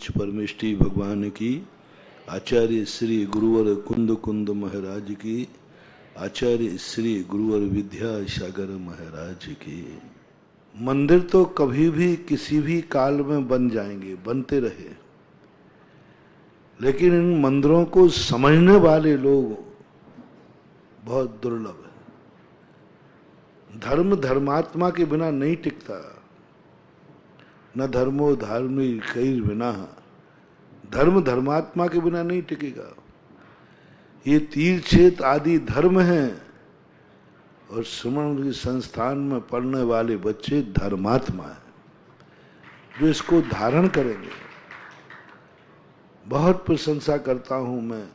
पंच परमेष्टि भगवान की, आचार्य श्री गुरुवर कुंद कुंद महाराज की, आचार्य श्री गुरुवर विद्यासागर महाराज की। मंदिर तो कभी भी किसी भी काल में बन जाएंगे, बनते रहे, लेकिन इन मंदिरों को समझने वाले लोग बहुत दुर्लभ है। धर्म धर्मात्मा के बिना नहीं टिकता, न धर्मो धार्मिक कई बिना, धर्म धर्मात्मा के बिना नहीं टिकेगा। ये तीर्थ आदि धर्म हैं और श्रमण के संस्थान में पढ़ने वाले बच्चे धर्मात्मा हैं जो इसको धारण करेंगे। बहुत प्रशंसा करता हूं मैं,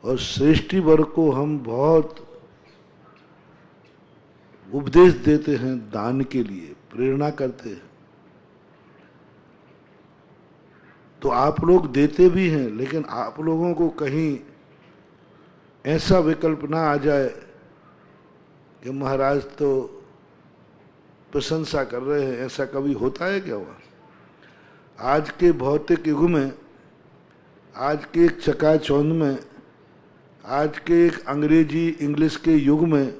और श्रेष्ठी वर्ग को हम बहुत उपदेश देते हैं, दान के लिए प्रेरणा करते हैं। तो आप लोग देते भी हैं, लेकिन आप लोगों को कहीं ऐसा विकल्प ना आ जाए कि महाराज तो प्रशंसा कर रहे हैं। ऐसा कभी होता है क्या? हुआ आज के भौतिक युग में, आज के एक चकाचौंध में, आज के एक अंग्रेजी इंग्लिश के युग में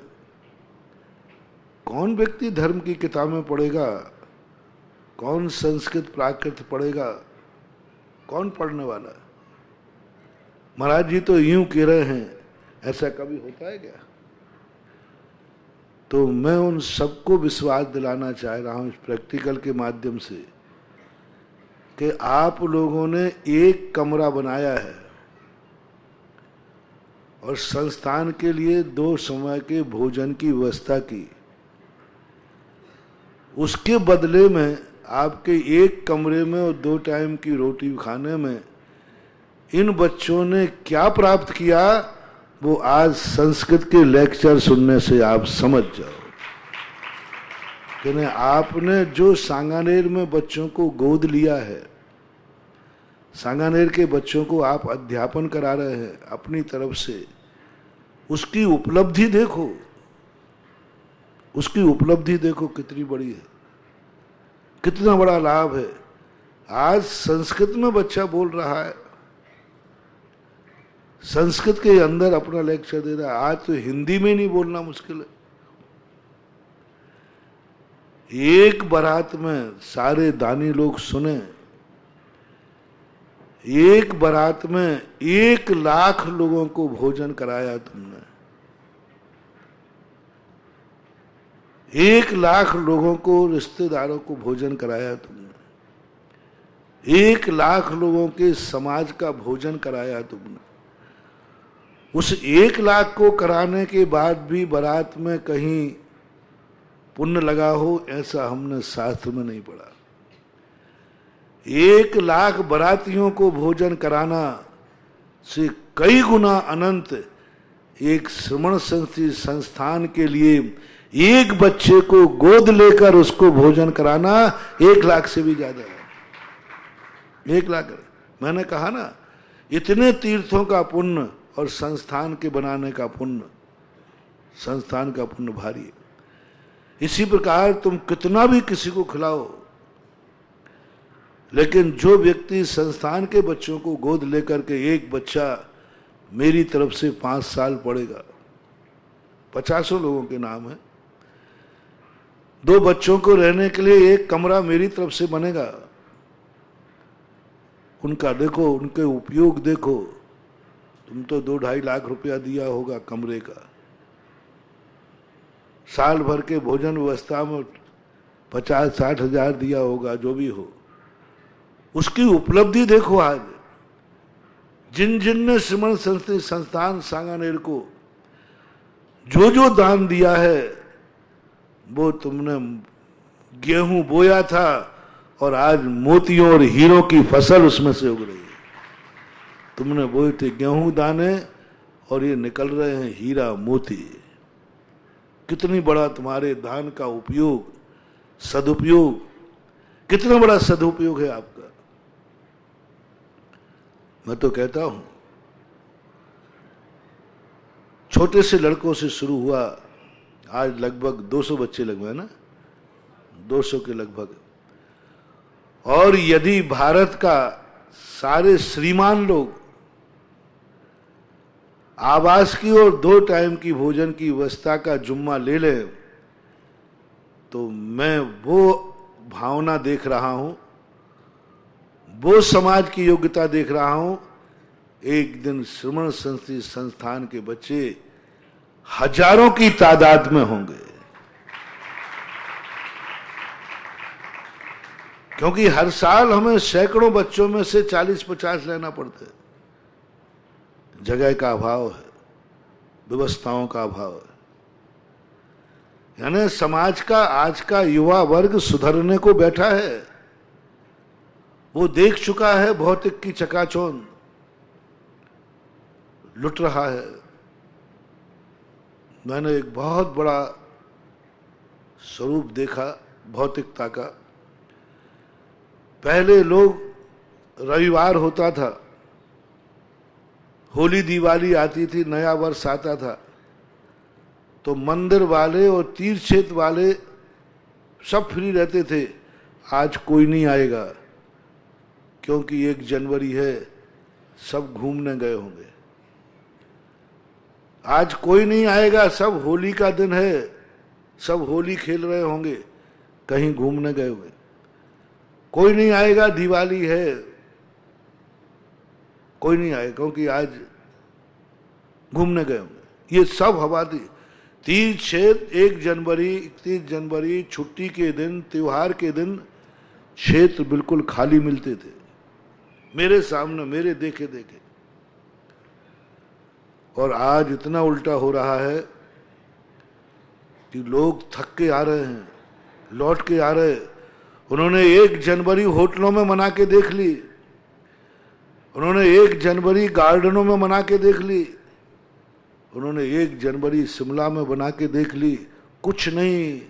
कौन व्यक्ति धर्म की किताबें पढ़ेगा? कौन संस्कृत प्राकृत पढ़ेगा? कौन पढ़ने वाला है? महाराज जी तो यूं कह रहे हैं, ऐसा कभी होता है क्या? तो मैं उन सबको विश्वास दिलाना चाह रहा हूं इस प्रैक्टिकल के माध्यम से कि आप लोगों ने एक कमरा बनाया है और संस्थान के लिए 2 समय के भोजन की व्यवस्था की। उसके बदले में आपके एक कमरे में और 2 टाइम की रोटी खाने में इन बच्चों ने क्या प्राप्त किया, वो आज संस्कृत के लेक्चर सुनने से आप समझ जाओ। कि आपने जो सांगानेर में बच्चों को गोद लिया है, सांगानेर के बच्चों को आप अध्यापन करा रहे हैं अपनी तरफ से, उसकी उपलब्धि देखो, उसकी उपलब्धि देखो कितनी बड़ी है, कितना बड़ा लाभ है। आज संस्कृत में बच्चा बोल रहा है, संस्कृत के अंदर अपना लेक्चर दे रहा है। आज तो हिंदी में नहीं बोलना मुश्किल है। एक बारात में सारे दानी लोग सुने, एक बारात में 1 लाख लोगों को भोजन कराया तुमने। 1 लाख लोगों को, रिश्तेदारों को भोजन कराया तुमने। 1 लाख लोगों के समाज का भोजन कराया तुमने। उस 1 लाख को कराने के बाद भी बारात में कहीं पुण्य लगा हो, ऐसा हमने शास्त्र में नहीं पढ़ा। 1 लाख बारातियों को भोजन कराना से कई गुना अनंत एक श्रमण संस्थान के लिए एक बच्चे को गोद लेकर उसको भोजन कराना 1 लाख से भी ज्यादा है। 1 लाख। मैंने कहा ना, इतने तीर्थों का पुण्य और संस्थान के बनाने का पुण्य, संस्थान का पुण्य भारी है। इसी प्रकार तुम कितना भी किसी को खिलाओ, लेकिन जो व्यक्ति संस्थान के बच्चों को गोद लेकर के, एक बच्चा मेरी तरफ से 5 साल पढ़ेगा, 50 लोगों के नाम है, 2 बच्चों को रहने के लिए 1 कमरा मेरी तरफ से बनेगा। उनका देखो, उनके उपयोग देखो। तुम तो 2-2.5 लाख रुपया दिया होगा कमरे का। साल भर के भोजन व्यवस्था में 50-60 हजार दिया होगा, जो भी हो। उसकी उपलब्धि देखो। आज जिन जिन ने श्रमण संस्थान सांगानेर को जो जो दान दिया है, वो तुमने गेहूं बोया था और आज मोतियों और हीरों की फसल उसमें से उग रही है। तुमने बोए थे गेहूं दाने और ये निकल रहे हैं हीरा मोती। कितनी बड़ा तुम्हारे दान का उपयोग, सदुपयोग, कितना बड़ा सदुपयोग है आपका। मैं तो कहता हूं, छोटे से लड़कों से शुरू हुआ, आज लगभग 200 बच्चे लगभग ना, 200 के लगभग। और यदि भारत का सारे श्रीमान लोग आवास की और 2 टाइम की भोजन की व्यवस्था का जुम्मा ले लें, तो मैं वो भावना देख रहा हूं, वो समाज की योग्यता देख रहा हूं। एक दिन श्रमण संस्कृति संस्थान के बच्चे हजारों की तादाद में होंगे, क्योंकि हर साल हमें सैकड़ों बच्चों में से 40-50 लेना पड़ता है। जगह का अभाव है, व्यवस्थाओं का अभाव है। यानी समाज का आज का युवा वर्ग सुधरने को बैठा है। वो देख चुका है भौतिक की चकाचौंध, लुट रहा है। मैंने एक बहुत बड़ा स्वरूप देखा भौतिकता का। पहले लोग रविवार होता था, होली दिवाली आती थी, नया वर्ष आता था, तो मंदिर वाले और तीर्थ क्षेत्र वाले सब फ्री रहते थे। आज कोई नहीं आएगा क्योंकि 1 जनवरी है, सब घूमने गए होंगे। आज कोई नहीं आएगा, सब होली का दिन है, सब होली खेल रहे होंगे, कहीं घूमने गए होंगे। कोई नहीं आएगा, दिवाली है, कोई नहीं आएगा क्योंकि आज घूमने गए होंगे। ये सब हवा थी। 30 क्षेत्र 1 जनवरी 31 जनवरी छुट्टी के दिन, त्योहार के दिन क्षेत्र बिल्कुल खाली मिलते थे, मेरे सामने, मेरे देखे देखे। और आज इतना उल्टा हो रहा है कि लोग थक के आ रहे हैं, लौट के आ रहे हैं। उन्होंने 1 जनवरी होटलों में मना के देख ली, उन्होंने 1 जनवरी गार्डनों में मना के देख ली, उन्होंने 1 जनवरी शिमला में बना के देख ली। कुछ नहीं,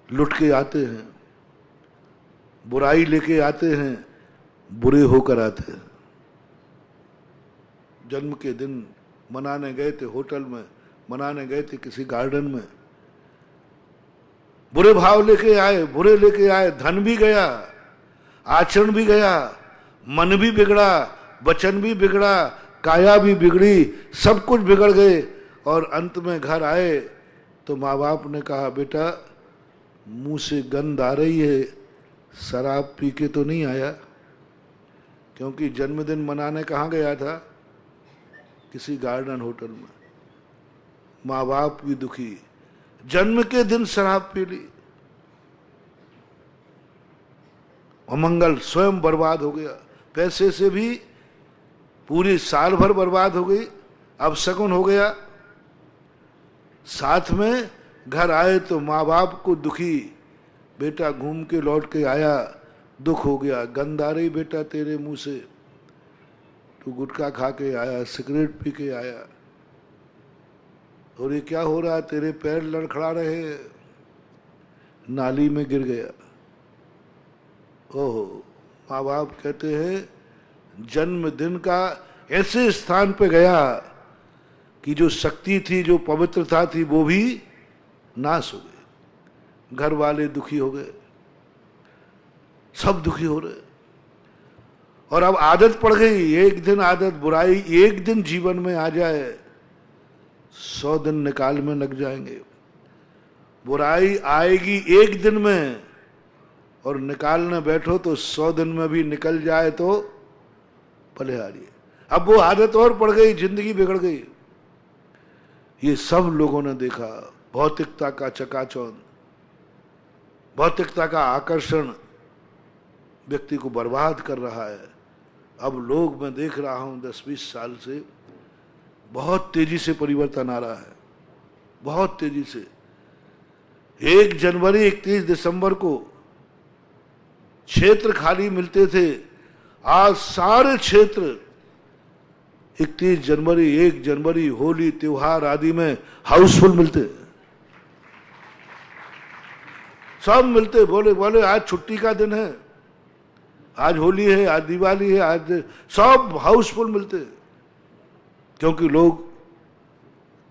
लुट के आते हैं, बुराई लेके आते हैं, बुरे होकर आते हैं। जन्म के दिन मनाने गए थे होटल में, मनाने गए थे किसी गार्डन में, बुरे भाव लेके आए, बुरे लेके आए। धन भी गया, आचरण भी गया, मन भी बिगड़ा, वचन भी बिगड़ा, काया भी बिगड़ी, सब कुछ बिगड़ गए। और अंत में घर आए तो माँ बाप ने कहा, बेटा मुंह से गंध आ रही है, शराब पी के तो नहीं आया? क्योंकि जन्मदिन मनाने कहाँ गया था? किसी गार्डन होटल में। माँ बाप भी दुखी, जन्म के दिन शराब पी ली, अमंगल, स्वयं बर्बाद हो गया। पैसे से भी पूरी साल भर बर्बाद हो गई, अब शगुन हो गया। साथ में घर आए तो माँ बाप को दुखी, बेटा घूम के लौट के आया, दुख हो गया, गंध आ रही बेटा तेरे मुंह से, तू गुटखा खा के आया, सिगरेट पी के आया, और ये क्या हो रहा, तेरे पैर लड़खड़ा रहे, नाली में गिर गया। ओहो, माँ बाप कहते हैं जन्मदिन का ऐसे स्थान पे गया कि जो शक्ति थी, जो पवित्रता थी, वो भी नाश हो गई। घर वाले दुखी हो गए, सब दुखी हो रहे। और अब आदत पड़ गई, एक दिन आदत, बुराई एक दिन जीवन में आ जाए, 100 दिन निकाल में लग जाएंगे। बुराई आएगी एक दिन में और निकालने बैठो तो 100 दिन में भी निकल जाए तो बलिहारी। अब वो आदत और पड़ गई, जिंदगी बिगड़ गई। ये सब लोगों ने देखा, भौतिकता का चकाचौंध, भौतिकता का आकर्षण व्यक्ति को बर्बाद कर रहा है। अब लोग, मैं देख रहा हूं 10-20 साल से बहुत तेजी से परिवर्तन आ रहा है, बहुत तेजी से। 1 जनवरी 31 दिसंबर को क्षेत्र खाली मिलते थे, आज सारे क्षेत्र 31 जनवरी 1 जनवरी होली त्योहार आदि में हाउसफुल मिलते, सब मिलते। बोले बोले आज छुट्टी का दिन है, आज होली है, आज दिवाली है, आज सब हाउसफुल मिलते, क्योंकि लोग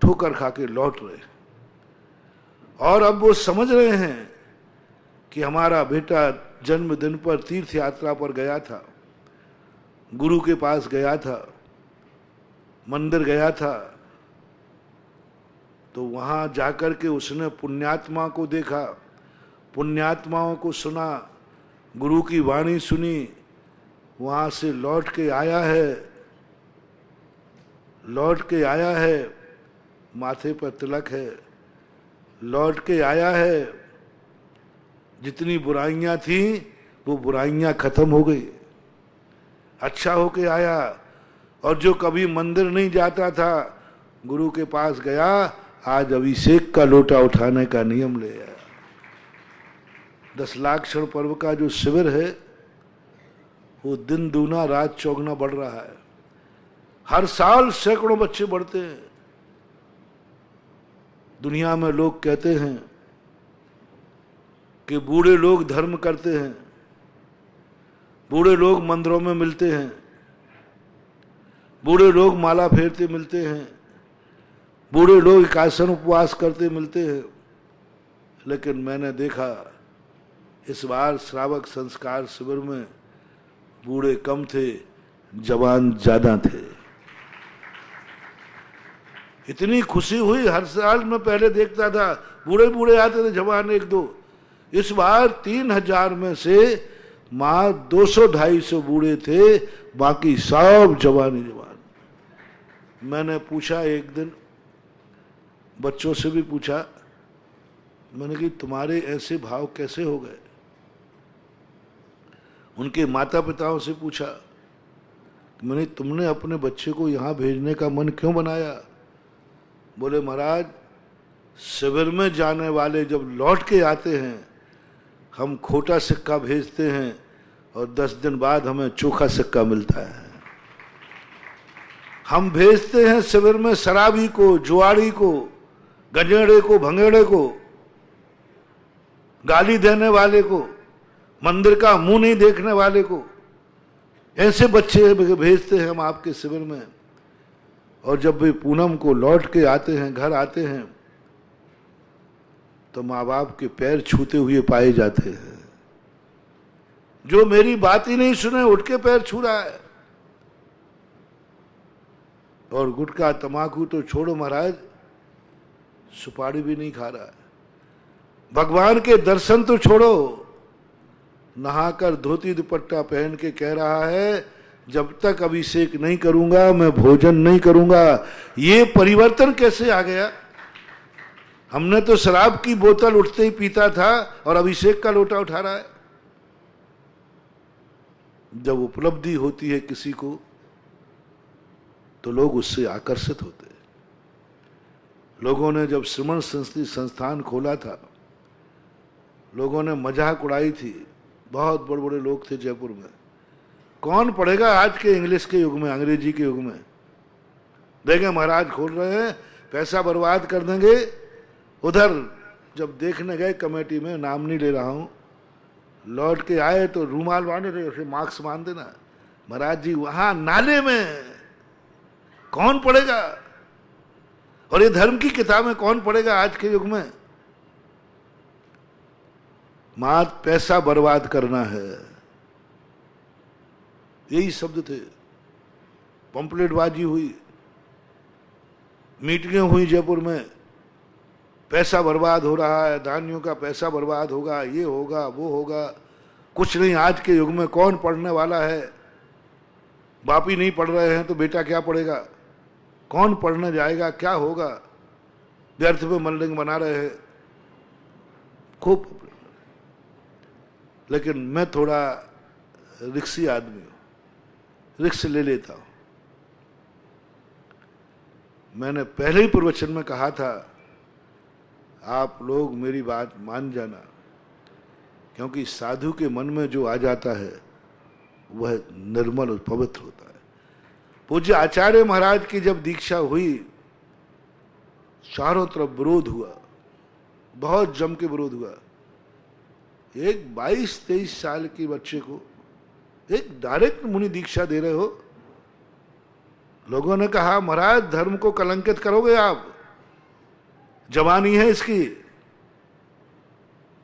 ठोकर खा के लौट रहे। और अब वो समझ रहे हैं कि हमारा बेटा जन्मदिन पर तीर्थ यात्रा पर गया था, गुरु के पास गया था, मंदिर गया था, तो वहां जाकर के उसने पुण्यात्मा को देखा, पुण्यात्माओं को सुना, गुरु की वाणी सुनी, वहां से लौट के आया है, माथे पर तिलक है, लौट के आया है, जितनी बुराइयां थी वो बुराइयां खत्म हो गई, अच्छा होके आया। और जो कभी मंदिर नहीं जाता था, गुरु के पास गया, आज अभिषेक का लोटा उठाने का नियम ले आया। 10 लाख क्षण पर्व का जो शिविर है वो दिन दूना रात चौगुना बढ़ रहा है। हर साल सैकड़ों बच्चे बढ़ते हैं। दुनिया में लोग कहते हैं कि बूढ़े लोग धर्म करते हैं, बूढ़े लोग मंदिरों में मिलते हैं, बूढ़े लोग माला फेरते मिलते हैं, बूढ़े लोग एकादशी उपवास करते मिलते हैं। लेकिन मैंने देखा इस बार श्रावक संस्कार शिविर में बूढ़े कम थे, जवान ज्यादा थे। इतनी खुशी हुई। हर साल मैं पहले देखता था बूढ़े बूढ़े आते थे, जवान 1-2। इस बार 3000 में से मां 200-250 बूढ़े थे, बाकी सब जवान ही जवान। मैंने पूछा एक दिन, बच्चों से भी पूछा, मैंने कि तुम्हारे ऐसे भाव कैसे हो गए? उनके माता पिताओं से पूछा, मैंने तुमने अपने बच्चे को यहां भेजने का मन क्यों बनाया? बोले महाराज, शिविर में जाने वाले जब लौट के आते हैं, हम खोटा सिक्का भेजते हैं और 10 दिन बाद हमें चोखा सिक्का मिलता है। हम भेजते हैं शिविर में शराबी को, जुआड़ी को, गजेड़े को, भंगेड़े को, गाली देने वाले को, मंदिर का मुंह नहीं देखने वाले को, ऐसे बच्चे भेजते हैं हम आपके शिविर में। और जब भी पूनम को लौट के आते हैं, घर आते हैं, तो माँ बाप के पैर छूते हुए पाए जाते हैं। जो मेरी बात ही नहीं सुने उठ के पैर छू रहा है। और गुटखा तमाकू तो छोड़ो महाराज, सुपारी भी नहीं खा रहा है। भगवान के दर्शन तो छोड़ो, नहाकर धोती दुपट्टा पहन के कह रहा है, जब तक अभिषेक नहीं करूंगा मैं भोजन नहीं करूंगा। ये परिवर्तन कैसे आ गया? हमने तो शराब की बोतल उठते ही पीता था और अभिषेक का लोटा उठा रहा है। जब उपलब्धि होती है किसी को तो लोग उससे आकर्षित होते हैं। लोगों ने जब श्रमण संस्कृति संस्थान खोला था, लोगों ने मजाक उड़ाई थी। बहुत बड़े बड़े लोग थे जयपुर में। कौन पढ़ेगा आज के इंग्लिश के युग में, अंग्रेजी के युग में? देखें महाराज खोल रहे हैं, पैसा बर्बाद कर देंगे। उधर जब देखने गए कमेटी में, नाम नहीं ले रहा हूं, लौट के आए तो रूमाल बांधे थे, उसे मास्क बांध देना। महाराज जी वहां नाले में कौन पढ़ेगा? और ये धर्म की किताबें कौन पढ़ेगा आज के युग में? मात पैसा बर्बाद करना है, यही शब्द थे। पंपलेटबाजी हुई, मीटिंगें हुई जयपुर में, पैसा बर्बाद हो रहा है, दानियों का पैसा बर्बाद होगा, ये होगा वो होगा। कुछ नहीं, आज के युग में कौन पढ़ने वाला है? बाप ही नहीं पढ़ रहे हैं तो बेटा क्या पढ़ेगा? कौन पढ़ने जाएगा? क्या होगा? व्यर्थ में मल्लिंग बना रहे हैं खूब। लेकिन मैं थोड़ा रिक्सी आदमी हूं, रिक्स ले लेता हूं। मैंने पहले ही प्रवचन में कहा था, आप लोग मेरी बात मान जाना, क्योंकि साधु के मन में जो आ जाता है वह निर्मल और पवित्र होता है। पूज्य आचार्य महाराज की जब दीक्षा हुई, चारों तरफ विरोध हुआ, बहुत जम के विरोध हुआ। एक 22-23 साल के बच्चे को एक डायरेक्ट मुनि दीक्षा दे रहे हो। लोगों ने कहा, महाराज धर्म को कलंकित करोगे आप, जवानी है इसकी,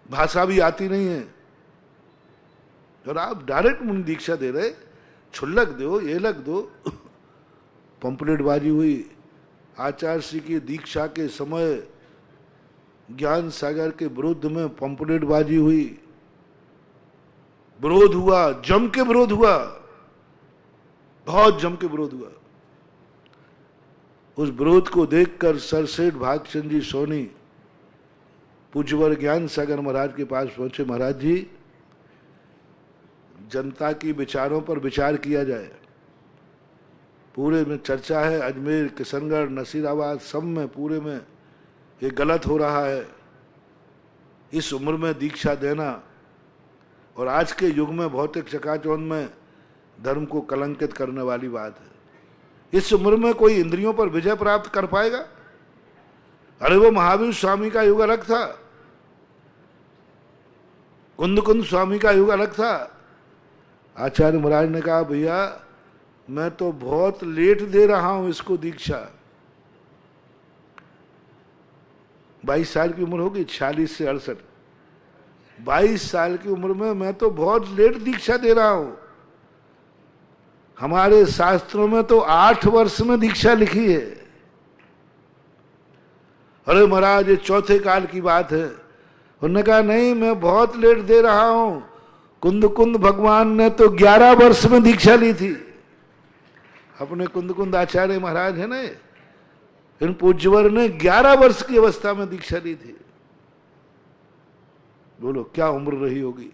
भाषा भी आती नहीं है, और आप डायरेक्ट मुनि दीक्षा दे रहे। छुल्लक दो, ये लग दो। पंपलेटबाजी हुई। आचार्य श्री की दीक्षा के समय ज्ञान सागर के विरुद्ध में पंपलेटबाजी हुई, विरोध हुआ, जम के विरोध हुआ, बहुत जम के विरोध हुआ। उस विरोध को देखकर सरसेठ भागचंद जी सोनी पूज्यवर ज्ञान सागर महाराज के पास पहुंचे। महाराज जी, जनता की विचारों पर विचार किया जाए। पूरे में चर्चा है, अजमेर, किशनगढ़, नसीराबाद, सब में, पूरे में ये गलत हो रहा है। इस उम्र में दीक्षा देना और आज के युग में भौतिक चकाचौंध में धर्म को कलंकित करने वाली बात है। इस उम्र में कोई इंद्रियों पर विजय प्राप्त कर पाएगा? अरे वो महावीर स्वामी का युग अलग था, कुंद स्वामी का युग अलग था। आचार्य महाराज ने कहा, भैया मैं तो बहुत लेट दे रहा हूं इसको दीक्षा। 22 साल की उम्र होगी, 46 से 68, 22 साल की उम्र में मैं तो बहुत लेट दीक्षा दे रहा हूं। हमारे शास्त्रों में तो 8 वर्ष में दीक्षा लिखी है। अरे महाराज ये चौथे काल की बात है। उन्होंने कहा नहीं, मैं बहुत लेट दे रहा हूं। कुंद भगवान ने तो 11 वर्ष में दीक्षा ली थी। अपने कुंद आचार्य महाराज है ना, इन पूज्यवर ने 11 वर्ष की अवस्था में दीक्षा ली थी। बोलो क्या उम्र रही होगी,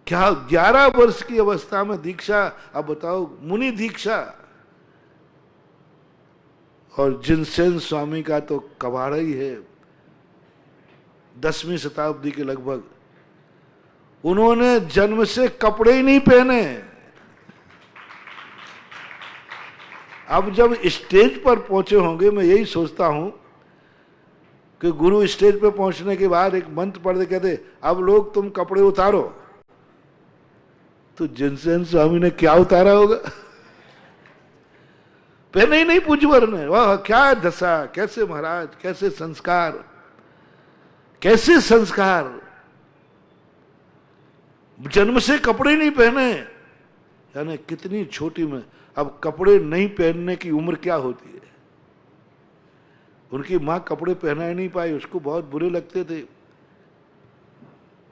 क्या 11 वर्ष की अवस्था में दीक्षा। अब बताओ, मुनि दीक्षा। और जिनसेन स्वामी का तो कबाड़ा ही है, 10वीं शताब्दी के लगभग। उन्होंने जन्म से कपड़े ही नहीं पहने। अब जब स्टेज पर पहुंचे होंगे, मैं यही सोचता हूं कि गुरु स्टेज पर पहुंचने के बाद एक मंत्र पढ़ दे, कहते अब लोग तुम कपड़े उतारो। तो जिनसेन स्वामी ने क्या उतारा होगा? पहने ही नहीं पूज्यवर ने। वाह क्या दशा, कैसे महाराज, कैसे संस्कार, कैसे संस्कार। जन्म से कपड़े नहीं पहने, यानी कितनी छोटी में। अब कपड़े नहीं पहनने की उम्र क्या होती है? उनकी मां कपड़े पहना ही नहीं पाई, उसको बहुत बुरे लगते थे,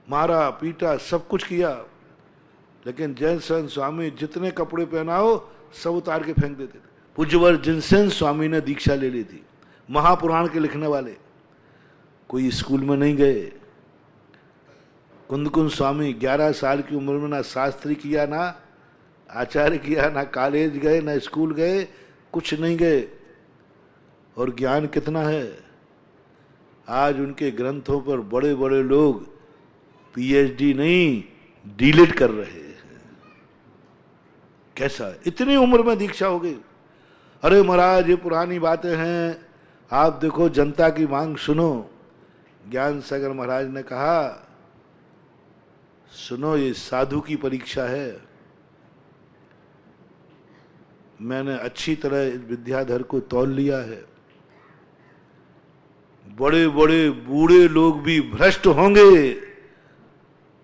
मारा पीटा सब कुछ किया। लेकिन जिनसेन स्वामी जितने कपड़े पहनाओ सब उतार के फेंक देते थे। पूज्यवर जिनसेन स्वामी ने दीक्षा ले ली थी, महापुराण के लिखने वाले। कोई स्कूल में नहीं गए। कुंद स्वामी 11 साल की उम्र में ना शास्त्री किया, ना आचार्य किया, ना कॉलेज गए, ना स्कूल गए, कुछ नहीं गए। और ज्ञान कितना है। आज उनके ग्रंथों पर बड़े बड़े लोग पीएचडी नहीं डीलिट कर रहे हैं। कैसा, इतनी उम्र में दीक्षा हो गई। अरे महाराज ये पुरानी बातें हैं, आप देखो जनता की मांग सुनो। ज्ञान सागर महाराज ने कहा, सुनो ये साधु की परीक्षा है। मैंने अच्छी तरह इस विद्याधर को तौल लिया है। बड़े बड़े बूढ़े लोग भी भ्रष्ट होंगे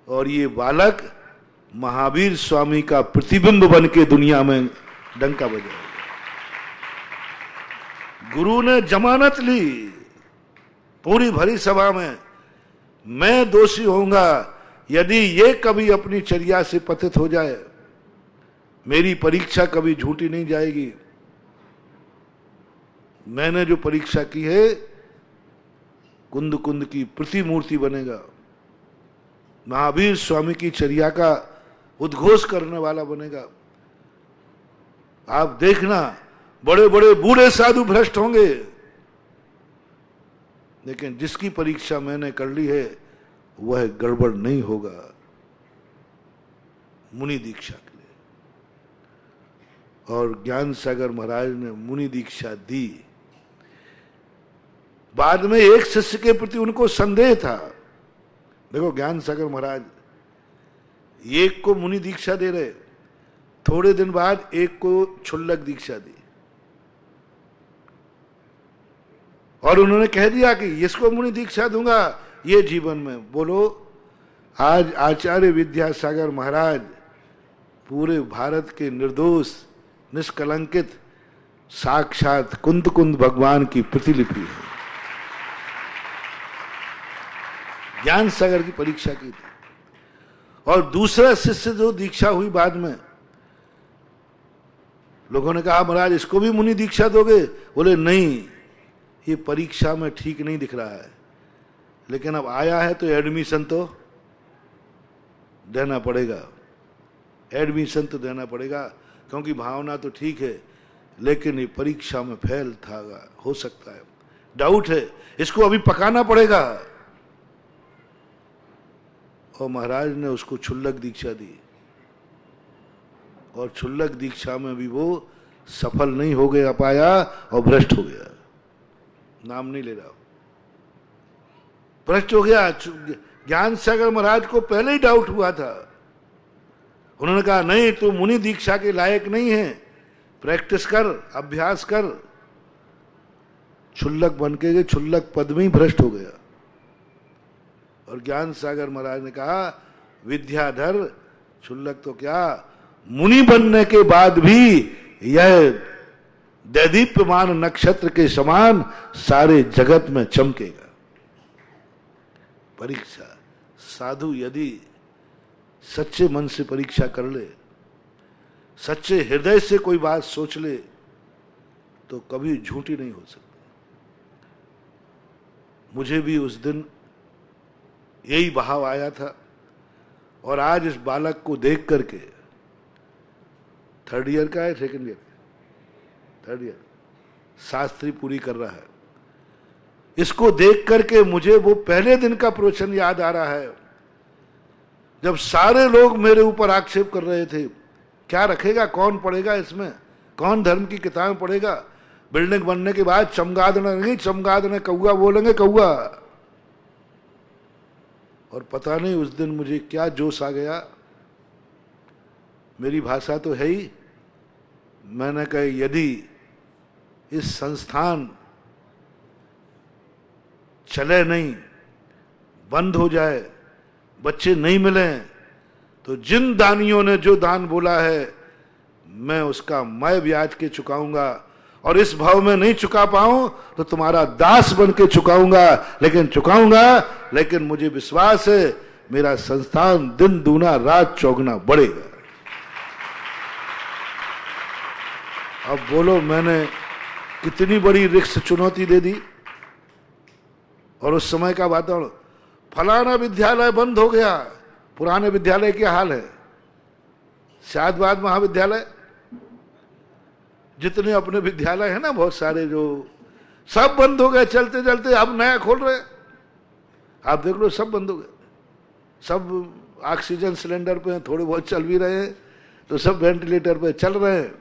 और ये बालक महावीर स्वामी का प्रतिबिंब बन के दुनिया में डंका बजाएगा। गुरु ने जमानत ली पूरी भरी सभा में, मैं दोषी होऊंगा यदि ये कभी अपनी चर्या से पतित हो जाए। मेरी परीक्षा कभी झूठी नहीं जाएगी। मैंने जो परीक्षा की है, कुंद की प्रतिमूर्ति बनेगा, महावीर स्वामी की चर्या का उद्घोष करने वाला बनेगा। आप देखना, बड़े बड़े बूढ़े साधु भ्रष्ट होंगे, लेकिन जिसकी परीक्षा मैंने कर ली है वह गड़बड़ नहीं होगा। मुनि दीक्षा के लिए। और ज्ञान सागर महाराज ने मुनि दीक्षा दी। बाद में एक शिष्य के प्रति उनको संदेह था। देखो ज्ञान सागर महाराज एक को मुनि दीक्षा दे रहे, थोड़े दिन बाद एक को क्षुल्लक दीक्षा दी और उन्होंने कह दिया कि इसको मुनि दीक्षा दूंगा ये जीवन में। बोलो आज आचार्य विद्यासागर महाराज पूरे भारत के निर्दोष निष्कलंकित साक्षात कुंद कुंद भगवान की प्रतिलिपि है। ज्ञान सागर की परीक्षा की थी। और दूसरा शिष्य जो दीक्षा हुई बाद में, लोगों ने कहा महाराज इसको भी मुनि दीक्षा दोगे? बोले नहीं, ये परीक्षा में ठीक नहीं दिख रहा है, लेकिन अब आया है तो एडमिशन तो देना पड़ेगा, एडमिशन तो देना पड़ेगा, क्योंकि भावना तो ठीक है लेकिन ये परीक्षा में फेल था, हो सकता है, डाउट है, इसको अभी पकाना पड़ेगा। और महाराज ने उसको क्षुल्लक दीक्षा दी, और क्षुल्लक दीक्षा में भी वो सफल नहीं हो गया पाया और भ्रष्ट हो गया। नाम नहीं ले रहा, भ्रष्ट हो गया। ज्ञान सागर महाराज को पहले ही डाउट हुआ था। उन्होंने कहा नहीं, तू मुनि दीक्षा के लायक नहीं है, प्रैक्टिस कर, अभ्यास कर। क्षुल्लक बन के क्षुल्लक पद में ही भ्रष्ट हो गया। और ज्ञान सागर महाराज ने कहा विद्याधर, क्षुल्लक तो क्या, मुनि बनने के बाद भी यह दैदीप्यमान नक्षत्र के समान सारे जगत में चमकेगा। परीक्षा, साधु यदि सच्चे मन से परीक्षा कर ले, सच्चे हृदय से कोई बात सोच ले, तो कभी झूठी नहीं हो सकती। मुझे भी उस दिन यही भाव आया था, और आज इस बालक को देख करके, थर्ड ईयर का है, second year, third year, Shastri पूरी कर रहा है, इसको देख करके मुझे वो पहले दिन का प्रवचन याद आ रहा है, जब सारे लोग मेरे ऊपर आक्षेप कर रहे थे, क्या रखेगा, कौन पढ़ेगा इसमें, कौन धर्म की किताब पढ़ेगा, बिल्डिंग बनने के बाद चमगादड़ नहीं, चमगादड़ कौआ बोलेंगे, कौआ। और पता नहीं उस दिन मुझे क्या जोश आ गया, मेरी भाषा तो है ही, मैंने कहा यदि इस संस्थान चले नहीं, बंद हो जाए, बच्चे नहीं मिले, तो जिन दानियों ने जो दान बोला है मैं उसका मैं ब्याज के चुकाऊंगा, और इस भाव में नहीं चुका पाऊं तो तुम्हारा दास बन के चुकाऊंगा, लेकिन चुकाऊंगा। लेकिन मुझे विश्वास है मेरा संस्थान दिन दूना रात चौगुना बढ़ेगा। अब बोलो मैंने कितनी बड़ी रिस्क चुनौती दे दी। और उस समय का वातावरण, फलाना विद्यालय बंद हो गया, पुराने विद्यालय क्या हाल है, शादबाद महाविद्यालय, जितने अपने विद्यालय है ना बहुत सारे, जो सब बंद हो गए चलते चलते, अब नया खोल रहे, आप देख लो सब बंद हो गए, सब ऑक्सीजन सिलेंडर पे थोड़े बहुत चल भी रहे हैं, तो सब वेंटिलेटर पे चल रहे हैं।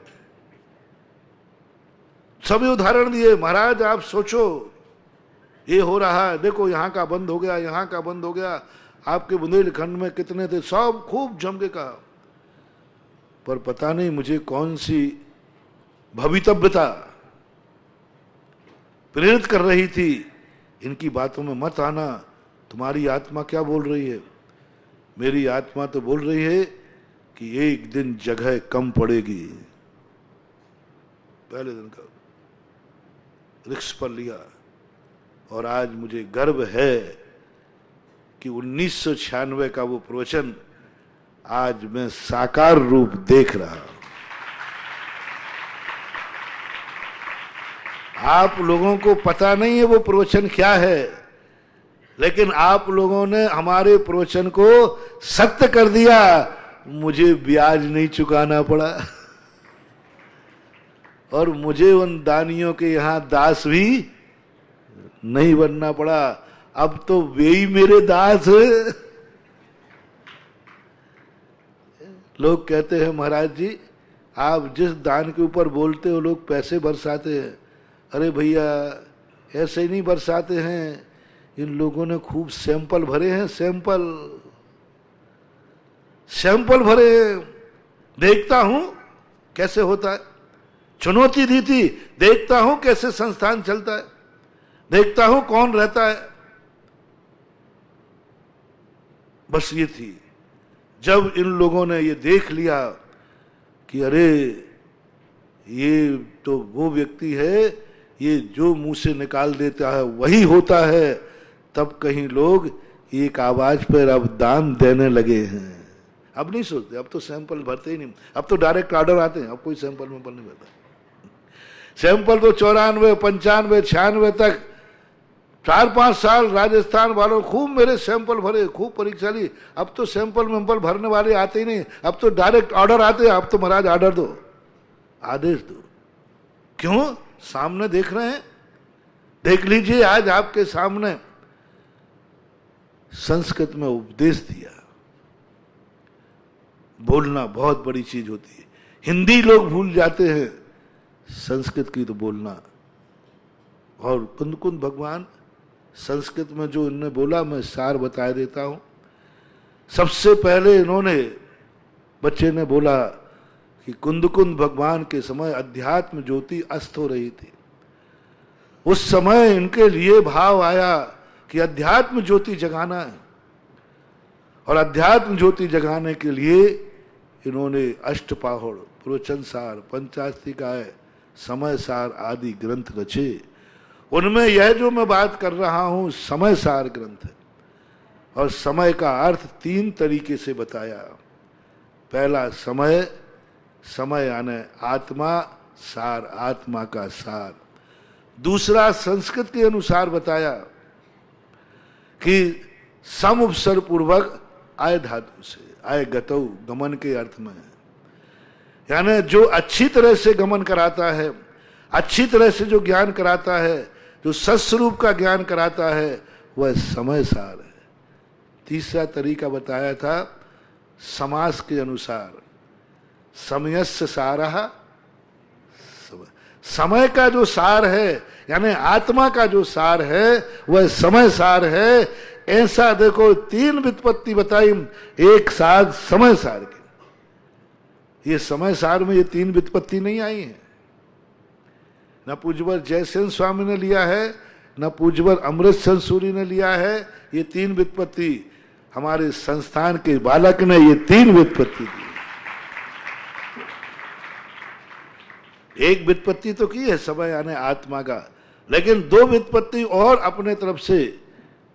सभी उदाहरण दिए, महाराज आप सोचो ये हो रहा है, देखो यहाँ का बंद हो गया, यहाँ का बंद हो गया, आपके बुंदेलखंड में कितने थे, सब खूब जम के कहा। पर पता नहीं मुझे कौन सी भवितव्यता प्रेरित कर रही थी, इनकी बातों में मत आना, तुम्हारी आत्मा क्या बोल रही है। मेरी आत्मा तो बोल रही है कि एक दिन जगह कम पड़ेगी। पहले दिन का रिक्स पर लिया, और आज मुझे गर्व है कि 1996 का वो प्रवचन आज मैं साकार रूप देख रहा हूं। आप लोगों को पता नहीं है वो प्रवचन क्या है, लेकिन आप लोगों ने हमारे प्रवचन को सत्य कर दिया, मुझे ब्याज नहीं चुकाना पड़ा, और मुझे उन दानियों के यहां दास भी नहीं बनना पड़ा। अब तो वे ही मेरे दास है। लोग कहते हैं महाराज जी आप जिस दान के ऊपर बोलते हो लोग पैसे बरसाते हैं। अरे भैया ऐसे ही नहीं बरसाते हैं, इन लोगों ने खूब सैंपल भरे हैं, सैंपल भरे हैं। देखता हूं कैसे होता है, चुनौती दी थी, देखता हूं कैसे संस्थान चलता है, देखता हूं कौन रहता है। बस ये थी। जब इन लोगों ने ये देख लिया कि अरे ये तो वो व्यक्ति है, ये जो मुंह से निकाल देता है वही होता है, तब कहीं लोग एक आवाज पर अब दान देने लगे हैं। अब नहीं सोचते, अब तो सैंपल भरते ही नहीं, अब तो डायरेक्ट ऑर्डर आते हैं, अब कोई सैंपल में नहीं भरता। सैंपल तो 94, 95, 96 तक 4-5 साल राजस्थान वालों खूब मेरे सैंपल भरे, खूब परीक्षा ली। अब तो सैंपल मैंपल भरने वाले आते ही नहीं, अब तो डायरेक्ट ऑर्डर आते हैं। अब तो महाराज ऑर्डर दो, आदेश दो। क्यों? सामने देख रहे हैं, देख लीजिए आज आपके सामने संस्कृत में उपदेश दिया। बोलना बहुत बड़ी चीज होती है। हिंदी लोग भूल जाते हैं, संस्कृत की तो बोलना। और कुंद कुंद भगवान संस्कृत में जो इन्होंने बोला, मैं सार बता देता हूं। सबसे पहले इन्होंने, बच्चे ने बोला कि कुंद कुंद भगवान के समय अध्यात्म ज्योति अस्त हो रही थी। उस समय इनके लिए भाव आया कि अध्यात्म ज्योति जगाना है, और अध्यात्म ज्योति जगाने के लिए इन्होंने अष्टपाहुड़, प्रवचन सार, पंचास्तिकाय, समय सार आदि ग्रंथ रचे। उनमें यह जो मैं बात कर रहा हूं समय सार ग्रंथ है, और समय का अर्थ 3 तरीके से बताया। पहला समय, समय यानी आत्मा, सार आत्मा का सार। दूसरा संस्कृत के अनुसार बताया कि सम उपसर्ग पूर्वक आय धातु से, आय गतौ गमन के अर्थ में, यानी जो अच्छी तरह से गमन कराता है, अच्छी तरह से जो ज्ञान कराता है, जो सत्स्वरूप का ज्ञान कराता है, वह समय सार है। तीसरा तरीका बताया था समास के अनुसार, समयस्य सारः, समय का जो सार है यानी आत्मा का जो सार है वह समय सार है। ऐसा देखो 3 व्युत्पत्ति बताई एक साथ समय सार की। ये समय सार में ये 3 व्युत्पत्ति नहीं आई है, न पूज्यवर जयसेन स्वामी ने लिया है, न पूज्यवर अमृत सूरी ने लिया है। ये 3 व्युत्पत्ति हमारे संस्थान के बालक ने ये 3 व्युत्पत्ति दी। एक व्युत्पत्ति तो की है समय यानी आत्मा का, लेकिन 2 व्युत्पत्ति और अपने तरफ से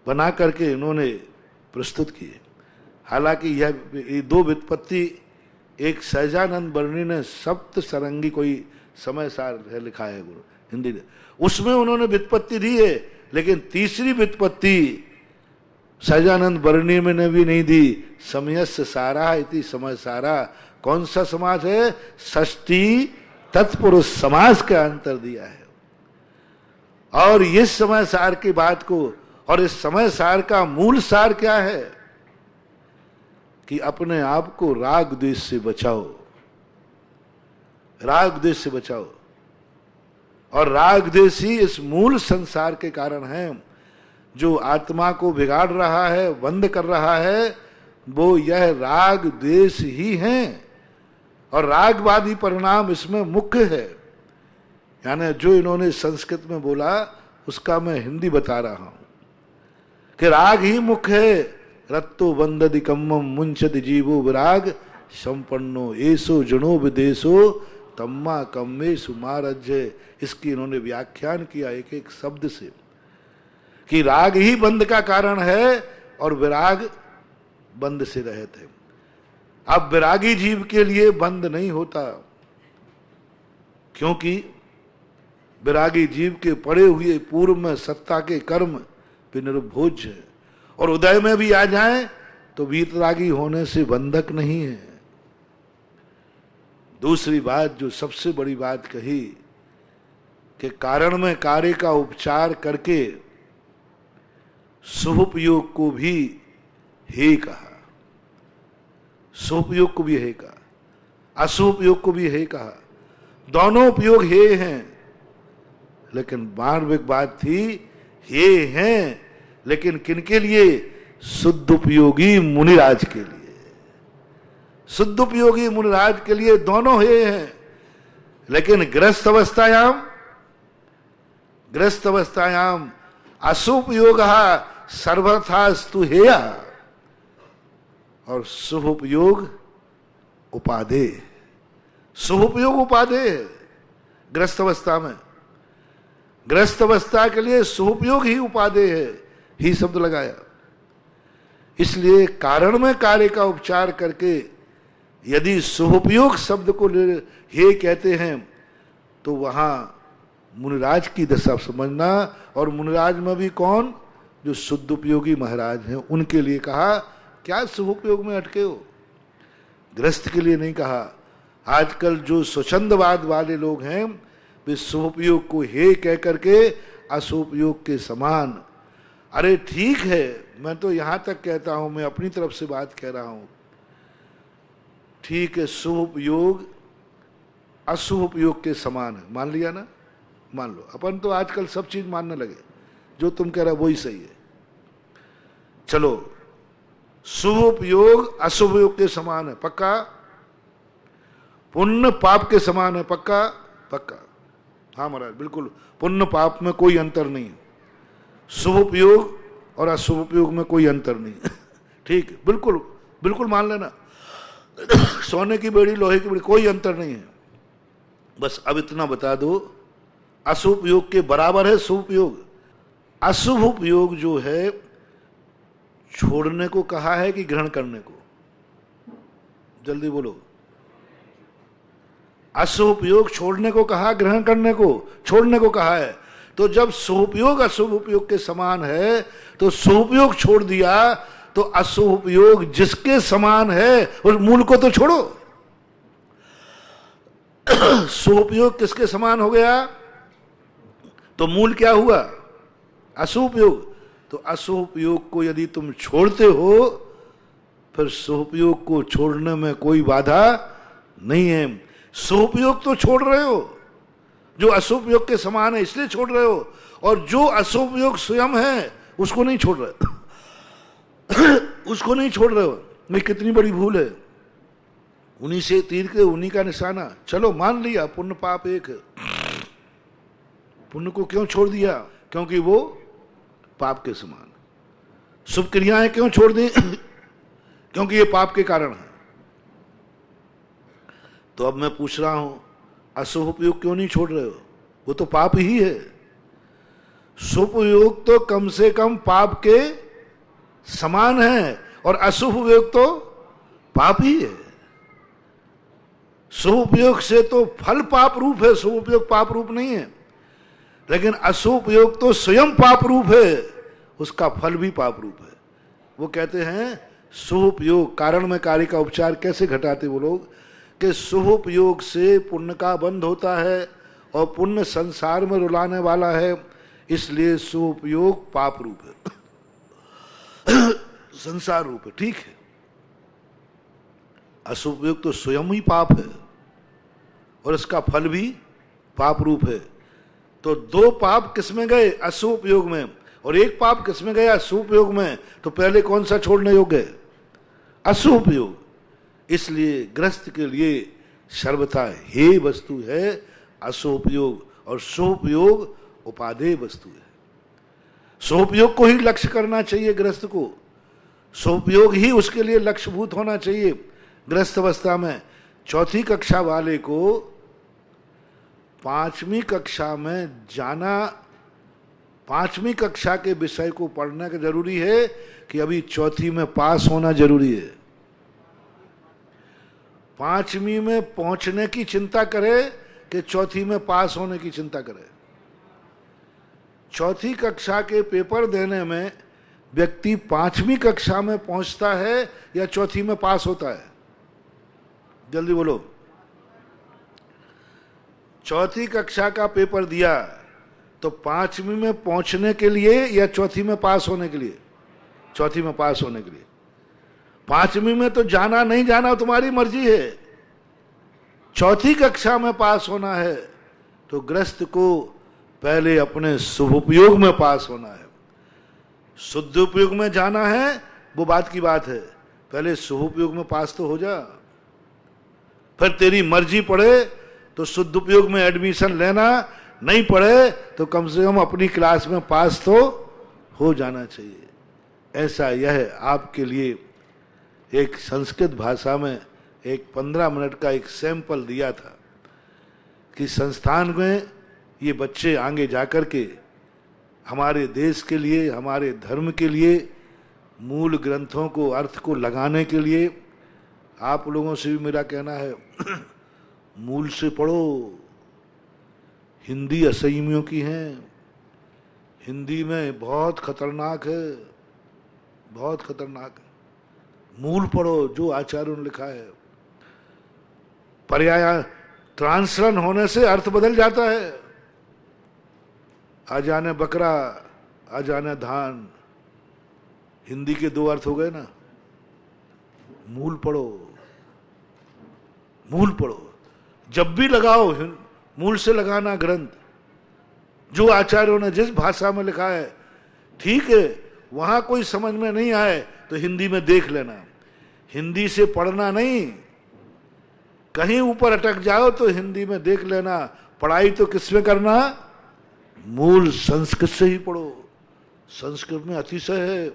बना करके इन्होंने प्रस्तुत किए। हालांकि यह 2 व्युत्पत्ति, एक सहजानंद बर्णी ने सप्त सरंगी कोई समय सार है लिखा है गुरु हिंदी में, उसमें उन्होंने व्युत्पत्ति दी है, लेकिन तीसरी व्युत्पत्ति सहजानंद बर्णी में ने भी नहीं दी। समयस्य सारा इति समय सारा। कौन सा समास है? षष्ठी तत्पुरुष समास का अंतर दिया है। और इस समय सार की बात को, और इस समय सार का मूल सार क्या है कि अपने आप को राग द्वेष से बचाओ, राग द्वेष से बचाओ। और राग द्वेष ही इस मूल संसार के कारण है जो आत्मा को बिगाड़ रहा है, बंद कर रहा है, वो यह राग द्वेष ही है। और रागवादी परिणाम इसमें मुख्य है। यानी जो इन्होंने संस्कृत में बोला उसका मैं हिंदी बता रहा हूं कि राग ही मुख्य है। रत्तो बंददि कम्मम मुंचति जीवो विराग संपन्नो एसो जनो विदेशो तम्मा कम्मेसु मारज्य। इसकी इन्होंने व्याख्यान किया एक एक शब्द से कि राग ही बंद का कारण है और विराग बंद से रहते हैं। अब विरागी जीव के लिए बंद नहीं होता, क्योंकि विरागी जीव के पड़े हुए पूर्व में सत्ता के कर्म निर्भोज्य है, और उदय में भी आ जाए तो वीतरागी होने से बंधक नहीं है। दूसरी बात जो सबसे बड़ी बात कही कि कारण में कार्य का उपचार करके शुभोपयोग को भी हे कहा, शुभोपयोग को भी हे कहा, अशुभोपयोग को भी हे कहा। दोनों उपयोग हे हैं, लेकिन मार्मिक बात थी हे हैं, लेकिन किनके लिए? शुद्ध उपयोगी मुनिराज के लिए। शुद्ध उपयोगी मुनिराज के लिए दोनों हे हैं, लेकिन ग्रस्त अवस्थायाम अशुपयोग सर्वथास्तु हेया, और शुभ उपयोग उपादेय। शुभोपयोग उपादेय है ग्रस्त अवस्था में। ग्रस्त अवस्था के लिए शुभोपयोग ही उपादेय है, ही शब्द लगाया। इसलिए कारण में कार्य का उपचार करके यदि शुभोपयोग शब्द को हे कहते हैं तो वहां मुनिराज की दशा समझना। और मुनिराज में भी कौन? जो शुद्ध उपयोगी महाराज हैं, उनके लिए कहा। क्या शुभोपयोग में अटके हो? ग्रस्त के लिए नहीं कहा। आजकल जो स्वच्छंदवाद वाले लोग हैं वे शुभोपयोग को हे कह करके अशुभोपयोग के समान। अरे ठीक है, मैं तो यहां तक कहता हूं, मैं अपनी तरफ से बात कह रहा हूं, ठीक है, शुभ उपयोग अशुभ उपयोग के समान है, मान लिया ना? मान लो। अपन तो आजकल सब चीज मानने लगे, जो तुम कह रहे हो वही सही है। चलो, शुभ उपयोग अशुभ उपयोग के समान है, पक्का? पुण्य पाप के समान है, पक्का? पक्का। हाँ महाराज, बिल्कुल, पुण्य पाप में कोई अंतर नहीं है, शुभ उपयोग और अशुभ उपयोग में कोई अंतर नहीं है। ठीक है, बिल्कुल बिल्कुल मान लेना। सोने की बेड़ी लोहे की बेड़ी, कोई अंतर नहीं है। बस अब इतना बता दो, अशुभ उपयोग के बराबर है शुभ उपयोग। अशुभ उपयोग जो है छोड़ने को कहा है कि ग्रहण करने को? जल्दी बोलो। अशुभ उपयोग छोड़ने को कहा, ग्रहण करने को? छोड़ने को कहा है। तो जब शुभ उपयोग अशुभ उपयोग के समान है तो शुभ उपयोग छोड़ दिया तो अशुभ उपयोग जिसके समान है उस मूल को तो छोड़ो। शुभ उपयोग किसके समान हो गया? तो मूल क्या हुआ? अशुभ उपयोग। तो अशुभ उपयोग को यदि तुम छोड़ते हो फिर शुभ उपयोग को छोड़ने में कोई बाधा नहीं है। शुभ उपयोग तो छोड़ रहे हो, जो अशुभ उपयोग के समान है इसलिए छोड़ रहे हो, और जो अशुभ उपयोग स्वयं है उसको नहीं छोड़ रहे। उसको नहीं छोड़ रहे हो। ये कितनी बड़ी भूल है। उन्हीं से तीर के उन्हीं का निशाना। चलो मान लिया पुण्य पाप एक है, पुण्य को क्यों छोड़ दिया? क्योंकि वो पाप के समान। शुभ क्रियाएं क्यों छोड़ दी? क्योंकि ये पाप के कारण है। तो अब मैं पूछ रहा हूं, अशुभ उपयोग क्यों नहीं छोड़ रहे हो? वो तो पाप ही है। शुभ उपयोग तो कम से कम पाप के समान है और अशुभ उपयोग तो पाप ही है। शुभ उपयोग से तो फल पाप रूप है, शुभ उपयोग पाप रूप नहीं है। लेकिन अशुभ उपयोग तो स्वयं पाप रूप है, उसका फल भी पाप रूप है। वो कहते हैं शुभ उपयोग, कारण में कार्य का उपचार कैसे घटाते वो लोग, कि शुभ उपयोग से पुण्य का बंध होता है और पुण्य संसार में रुलाने वाला है, इसलिए शुभ उपयोग पाप रूप है, संसार रूप है। ठीक है, अशुभ उपयोग तो स्वयं ही पाप है और इसका फल भी पाप रूप है। तो दो पाप किसमें गए? अशुभ उपयोग में। और एक पाप किसमें गया? शुभ उपयोग में। तो पहले कौन सा छोड़ने योग्य है? अशुभ उपयोग। इसलिए ग्रस्त के लिए सर्वथा हे वस्तु है अशुभ उपयोग, और शुभ उपयोग उपादेय वस्तु है। शुभ उपयोग को ही लक्ष्य करना चाहिए ग्रस्त को, शुभ उपयोग ही उसके लिए लक्ष्यभूत होना चाहिए। ग्रस्त अवस्था में चौथी कक्षा वाले को पांचवी कक्षा में जाना, पांचवी कक्षा के विषय को पढ़ना का जरूरी है कि अभी चौथी में पास होना जरूरी है। पांचवी में पहुंचने की चिंता करे कि चौथी में पास होने की चिंता करे। चौथी कक्षा के पेपर देने में व्यक्ति पांचवी कक्षा में पहुंचता है या चौथी में पास होता है? जल्दी बोलो। चौथी कक्षा का पेपर दिया तो पांचवी में पहुंचने के लिए या चौथी में पास होने के लिए? चौथी में पास होने के लिए। पांचवी में तो जाना नहीं जाना तुम्हारी मर्जी है, चौथी कक्षा में पास होना है तो ग्रस्त को पहले अपने शुभ उपयोग में पास होना है। शुद्ध उपयोग में जाना है वो बात की बात है, पहले शुभ उपयोग में पास तो हो जा। फिर तेरी मर्जी पड़े तो शुद्ध उपयोग में एडमिशन लेना, नहीं पड़े तो कम से कम अपनी क्लास में पास तो हो जाना चाहिए। ऐसा यह आपके लिए एक संस्कृत भाषा में एक 15 मिनट का एक सैंपल दिया था कि संस्थान में ये बच्चे आगे जाकर के हमारे देश के लिए, हमारे धर्म के लिए, मूल ग्रंथों को, अर्थ को लगाने के लिए, आप लोगों से भी मेरा कहना है मूल से पढ़ो। हिंदी असमियों की है, हिंदी में बहुत खतरनाक है, बहुत खतरनाक है। मूल पढ़ो जो आचार्यों ने लिखा है। पर्याय ट्रांसलन होने से अर्थ बदल जाता है। आ जाने बकरा, आ जाने धान, हिंदी के 2 अर्थ हो गए ना। मूल पढ़ो, मूल पढ़ो। जब भी लगाओ मूल से लगाना ग्रंथ, जो आचार्यों ने जिस भाषा में लिखा है, ठीक है, वहां कोई समझ में नहीं आए तो हिंदी में देख लेना, हिंदी से पढ़ना नहीं। कहीं ऊपर अटक जाओ तो हिंदी में देख लेना। पढ़ाई तो किसमें करना? मूल संस्कृत से ही पढ़ो। संस्कृत में अतिशय है,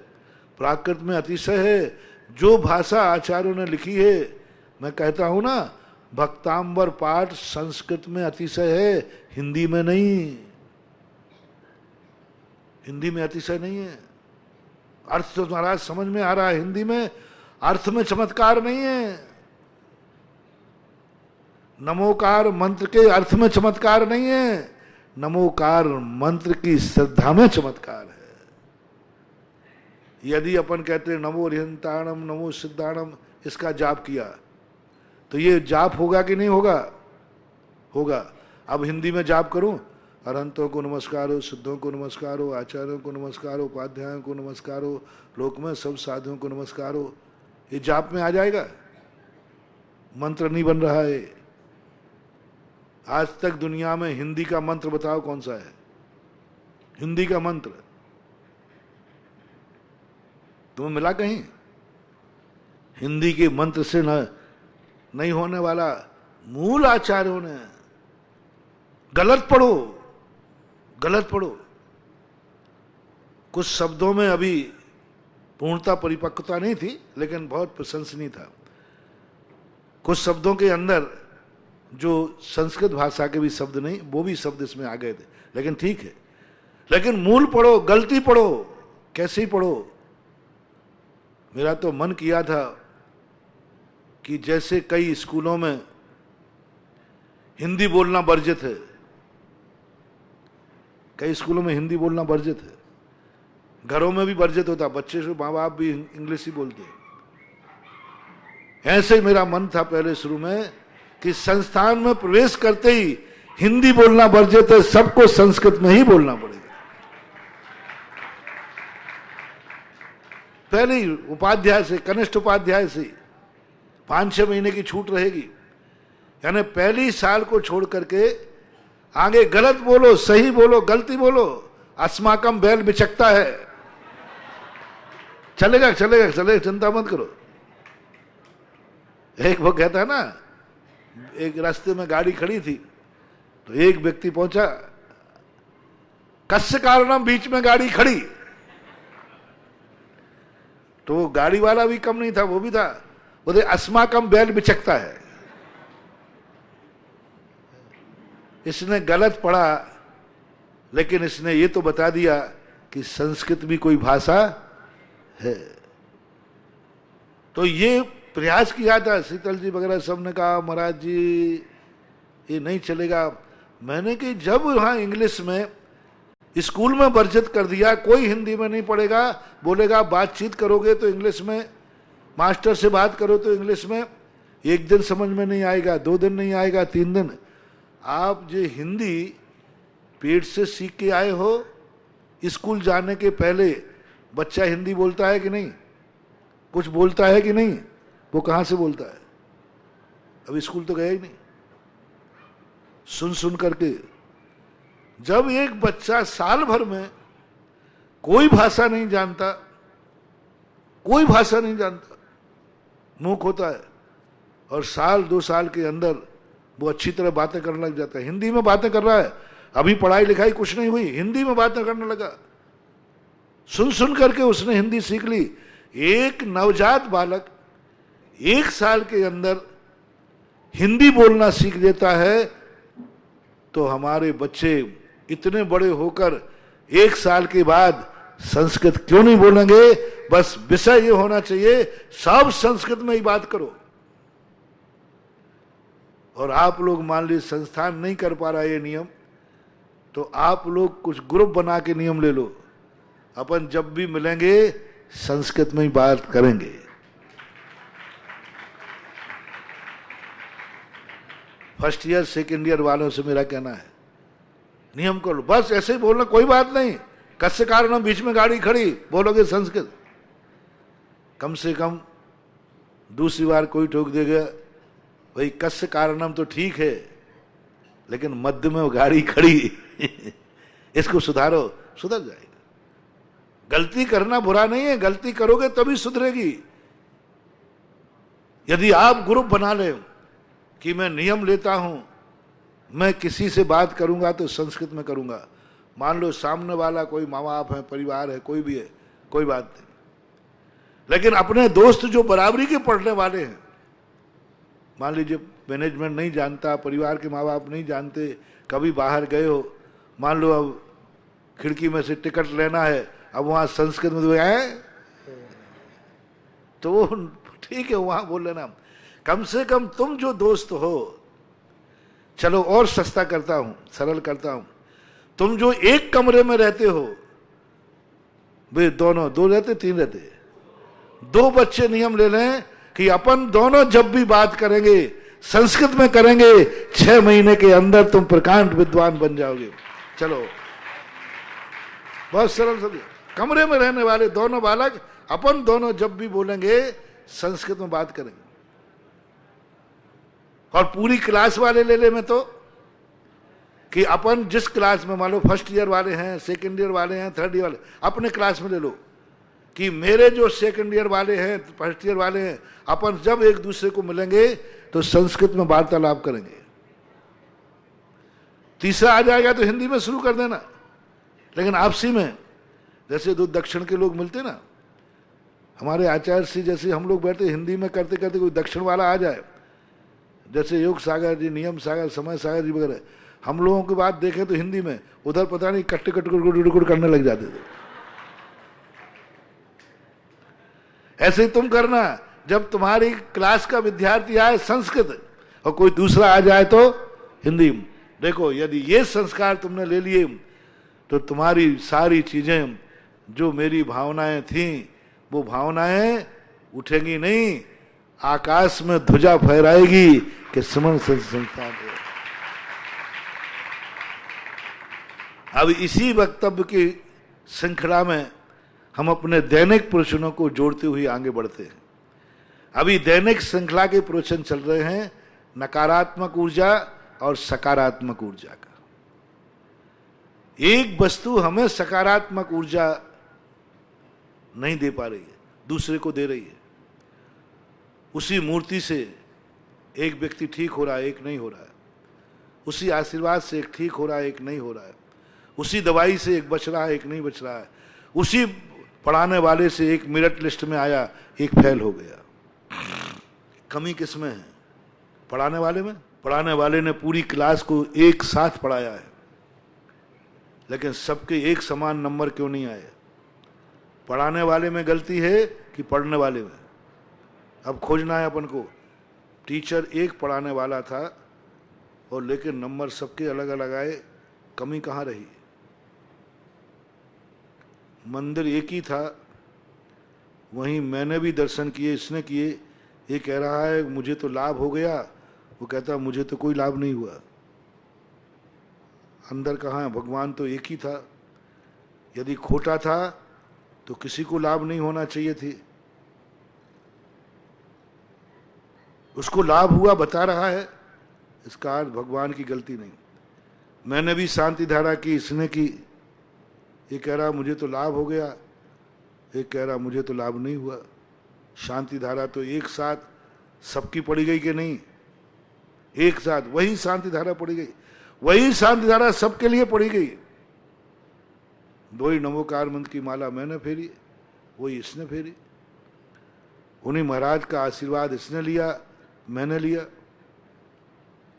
प्राकृत में अतिशय है। जो भाषा आचार्यों ने लिखी है, मैं कहता हूं ना, भक्तांबर पाठ संस्कृत में अतिशय है, हिंदी में नहीं। हिंदी में अतिशय नहीं है। अर्थ तो महाराज समझ में आ रहा है, हिंदी में अर्थ में चमत्कार नहीं है। नमोकार मंत्र के अर्थ में चमत्कार नहीं है, नमोकार मंत्र की श्रद्धा में चमत्कार है। यदि अपन कहते हैं नमो रिहंताणम नमो सिद्धाणम, इसका जाप किया तो ये जाप होगा कि नहीं होगा? होगा। अब हिंदी में जाप करूं, अरहंतों को नमस्कार हो, सिद्धों को नमस्कार हो, आचार्यों को नमस्कार हो, उपाध्यायों को नमस्कार हो, लोक में सब साधुओं को नमस्कार हो, ये जाप में आ जाएगा? मंत्र नहीं बन रहा है। आज तक दुनिया में हिंदी का मंत्र बताओ कौन सा है? हिंदी का मंत्र तुम्हें मिला कहीं? हिंदी के मंत्र से नहीं होने वाला। मूल आचार्यों ने, गलत पढ़ो, गलत पढ़ो। कुछ शब्दों में अभी पूर्णता परिपक्वता नहीं थी, लेकिन बहुत प्रशंसनीय था। कुछ शब्दों के अंदर जो संस्कृत भाषा के भी शब्द नहीं, वो भी शब्द इसमें आ गए थे, लेकिन ठीक है। लेकिन मूल पढ़ो, गलती पढ़ो, कैसे ही पढ़ो। मेरा तो मन किया था कि जैसे कई स्कूलों में हिंदी बोलना वर्जित है, कई स्कूलों में हिंदी बोलना वर्जित है, घरों में भी वर्जित होता, बच्चे से माँ बाप भी इंग्लिश ही बोलते हैं। ऐसे ही मेरा मन था पहले शुरू में कि संस्थान में प्रवेश करते ही हिंदी बोलना वर्जित है, सबको संस्कृत में ही बोलना पड़ेगा। पहले ही उपाध्याय से, कनिष्ठ उपाध्याय से 5-6 महीने की छूट रहेगी। यानी पहली साल को छोड़ करके आगे गलत बोलो, सही बोलो, गलती बोलो, अस्माकम बैल बिचकता है। चलेगा चलेगा चलेगा, चिंता मत करो। एक वो कहता है ना, एक रास्ते में गाड़ी खड़ी थी तो एक व्यक्ति पहुंचा, कस्य कारणम बीच में गाड़ी खड़ी। तो वो गाड़ी वाला भी कम नहीं था, वो भी था, बोले अस्माकम बैल बिचकता है। इसने गलत पढ़ा, लेकिन इसने ये तो बता दिया कि संस्कृत भी कोई भाषा है। तो ये प्रयास किया था, शीतल जी वगैरह सब ने कहा महाराज जी ये नहीं चलेगा। मैंने कि जब वहां इंग्लिश में स्कूल में वर्जित कर दिया, कोई हिंदी में नहीं पढ़ेगा, बोलेगा बातचीत करोगे तो इंग्लिश में, मास्टर से बात करो तो इंग्लिश में, एक दिन समझ में नहीं आएगा, 2 दिन नहीं आएगा, 3 दिन। आप जो हिंदी पेट से सीख के आए हो, स्कूल जाने के पहले बच्चा हिंदी बोलता है कि नहीं? कुछ बोलता है कि नहीं? वो कहां से बोलता है? अब स्कूल तो गया ही नहीं। सुन सुन करके जब एक बच्चा साल भर में कोई भाषा नहीं जानता, कोई भाषा नहीं जानता, मूक होता है, और साल 2 साल के अंदर वो अच्छी तरह बातें करने लग जाता है। हिंदी में बातें कर रहा है, अभी पढ़ाई लिखाई कुछ नहीं हुई, हिंदी में बातें करने लगा। सुन सुन करके उसने हिंदी सीख ली। एक नवजात बालक 1 साल के अंदर हिंदी बोलना सीख लेता है तो हमारे बच्चे इतने बड़े होकर 1 साल के बाद संस्कृत क्यों नहीं बोलेंगे? बस विषय ये होना चाहिए सब संस्कृत में ही बात करो। और आप लोग मान लीजिए संस्थान नहीं कर पा रहा ये नियम, तो आप लोग कुछ ग्रुप बना के नियम ले लो, अपन जब भी मिलेंगे संस्कृत में ही बात करेंगे। फर्स्ट ईयर सेकेंड ईयर वालों से मेरा कहना है नियम कर लो, बस ऐसे ही बोलना, कोई बात नहीं। कस्य कारणम, बीच में गाड़ी खड़ी बोलोगे संस्कृत, कम से कम दूसरी बार कोई ठोक देगा भाई कस्य कारणम तो ठीक है, लेकिन मध्य में वो गाड़ी खड़ी इसको सुधारो, सुधर जाएगा। गलती करना बुरा नहीं है, गलती करोगे तभी सुधरेगी। यदि आप ग्रुप बना ले कि मैं नियम लेता हूं, मैं किसी से बात करूंगा तो संस्कृत में करूंगा, मान लो सामने वाला कोई माँ बाप है, परिवार है, कोई भी है, कोई बात नहीं, लेकिन अपने दोस्त जो बराबरी के पढ़ने वाले हैं, मान लीजिए मैनेजमेंट नहीं जानता, परिवार के माँ बाप नहीं जानते, कभी बाहर गए हो, मान लो अब खिड़की में से टिकट लेना है, अब वहां संस्कृत में तो वो ठीक है, वहां बोल लेना। कम से कम तुम जो दोस्त हो, चलो और सस्ता करता हूं, सरल करता हूं, तुम जो एक कमरे में रहते हो, वे दोनों, 2 रहते 3 रहते, 2 बच्चे नियम ले लें कि अपन दोनों जब भी बात करेंगे संस्कृत में करेंगे, 6 महीने के अंदर तुम प्रकांड विद्वान बन जाओगे। चलो बहुत सरल सब, कमरे में रहने वाले दोनों बालक अपन दोनों जब भी बोलेंगे संस्कृत में बात करेंगे। और पूरी क्लास वाले ले ले, मैं तो कि अपन जिस क्लास में, मान लो फर्स्ट ईयर वाले हैं, सेकंड ईयर वाले हैं, थर्ड ईयर वाले, अपने क्लास में ले लो कि मेरे जो सेकंड ईयर वाले हैं, फर्स्ट ईयर वाले हैं, अपन जब एक दूसरे को मिलेंगे तो संस्कृत में वार्तालाप करेंगे। तीसरा आ जाएगा तो हिंदी में शुरू कर देना, लेकिन आपसी में, जैसे 2 दक्षिण के लोग मिलते ना, हमारे आचार्य श्री जैसे हम लोग बैठे हिंदी में करते करते कोई दक्षिण वाला आ जाए, जैसे योग सागर जी, नियम सागर, समय सागर जी वगैरह, हम लोगों की बात देखें तो हिंदी में, उधर पता नहीं कट्टे कट्टे करने लग जाते थे। ऐसे ही तुम करना, जब तुम्हारी क्लास का विद्यार्थी आए संस्कृत और कोई दूसरा आ जाए तो हिंदी। देखो यदि ये संस्कार तुमने ले लिए तो तुम्हारी सारी चीजें, जो मेरी भावनाएं थीं, वो भावनाएं उठेंगी नहीं, आकाश में ध्वजा फहराएगी कि सुमन संस्थान है। अब इसी वक्तव्य की श्रृंखला में हम अपने दैनिक प्रवचनों को जोड़ते हुए आगे बढ़ते हैं। अभी दैनिक श्रृंखला के प्रवचन चल रहे हैं नकारात्मक ऊर्जा और सकारात्मक ऊर्जा का। एक वस्तु हमें सकारात्मक ऊर्जा नहीं दे पा रही है, दूसरे को दे रही है। उसी मूर्ति से एक व्यक्ति ठीक हो रहा है, एक नहीं हो रहा है। उसी आशीर्वाद से एक ठीक हो रहा है, एक नहीं हो रहा है। उसी दवाई से एक बच रहा है, एक नहीं बच रहा है। उसी पढ़ाने वाले से एक मेरिट लिस्ट में आया, एक फेल हो गया। कमी किसमें है? पढ़ाने वाले में। पढ़ाने वाले ने पूरी क्लास को एक साथ पढ़ाया है, लेकिन सबके एक समान नंबर क्यों नहीं आए? पढ़ाने वाले में गलती है कि पढ़ने वाले में? अब खोजना है अपन को। टीचर एक पढ़ाने वाला था और लेकिन नंबर सबके अलग अलग आए, कमी कहाँ रही? मंदिर एक ही था, वहीं मैंने भी दर्शन किए, इसने किए। ये कह रहा है मुझे तो लाभ हो गया, वो कहता मुझे तो कोई लाभ नहीं हुआ। अंदर कहाँ है? भगवान तो एक ही था। यदि खोटा था तो किसी को लाभ नहीं होना चाहिए थी। उसको लाभ हुआ बता रहा है, इसका अर्थ भगवान की गलती नहीं। मैंने भी शांति धारा की, इसने की। ये कह रहा मुझे तो लाभ हो गया, एक कह रहा मुझे तो लाभ नहीं हुआ। शांति धारा तो एक साथ सबकी पड़ी गई कि नहीं? एक साथ वही शांति धारा पड़ी गई, वही शांति धारा सबके लिए पड़ी गई। 2 ही नमोकार मंत्र की माला मैंने फेरी, वही इसने फेरी। उन्हीं महाराज का आशीर्वाद इसने लिया, मैंने लिया।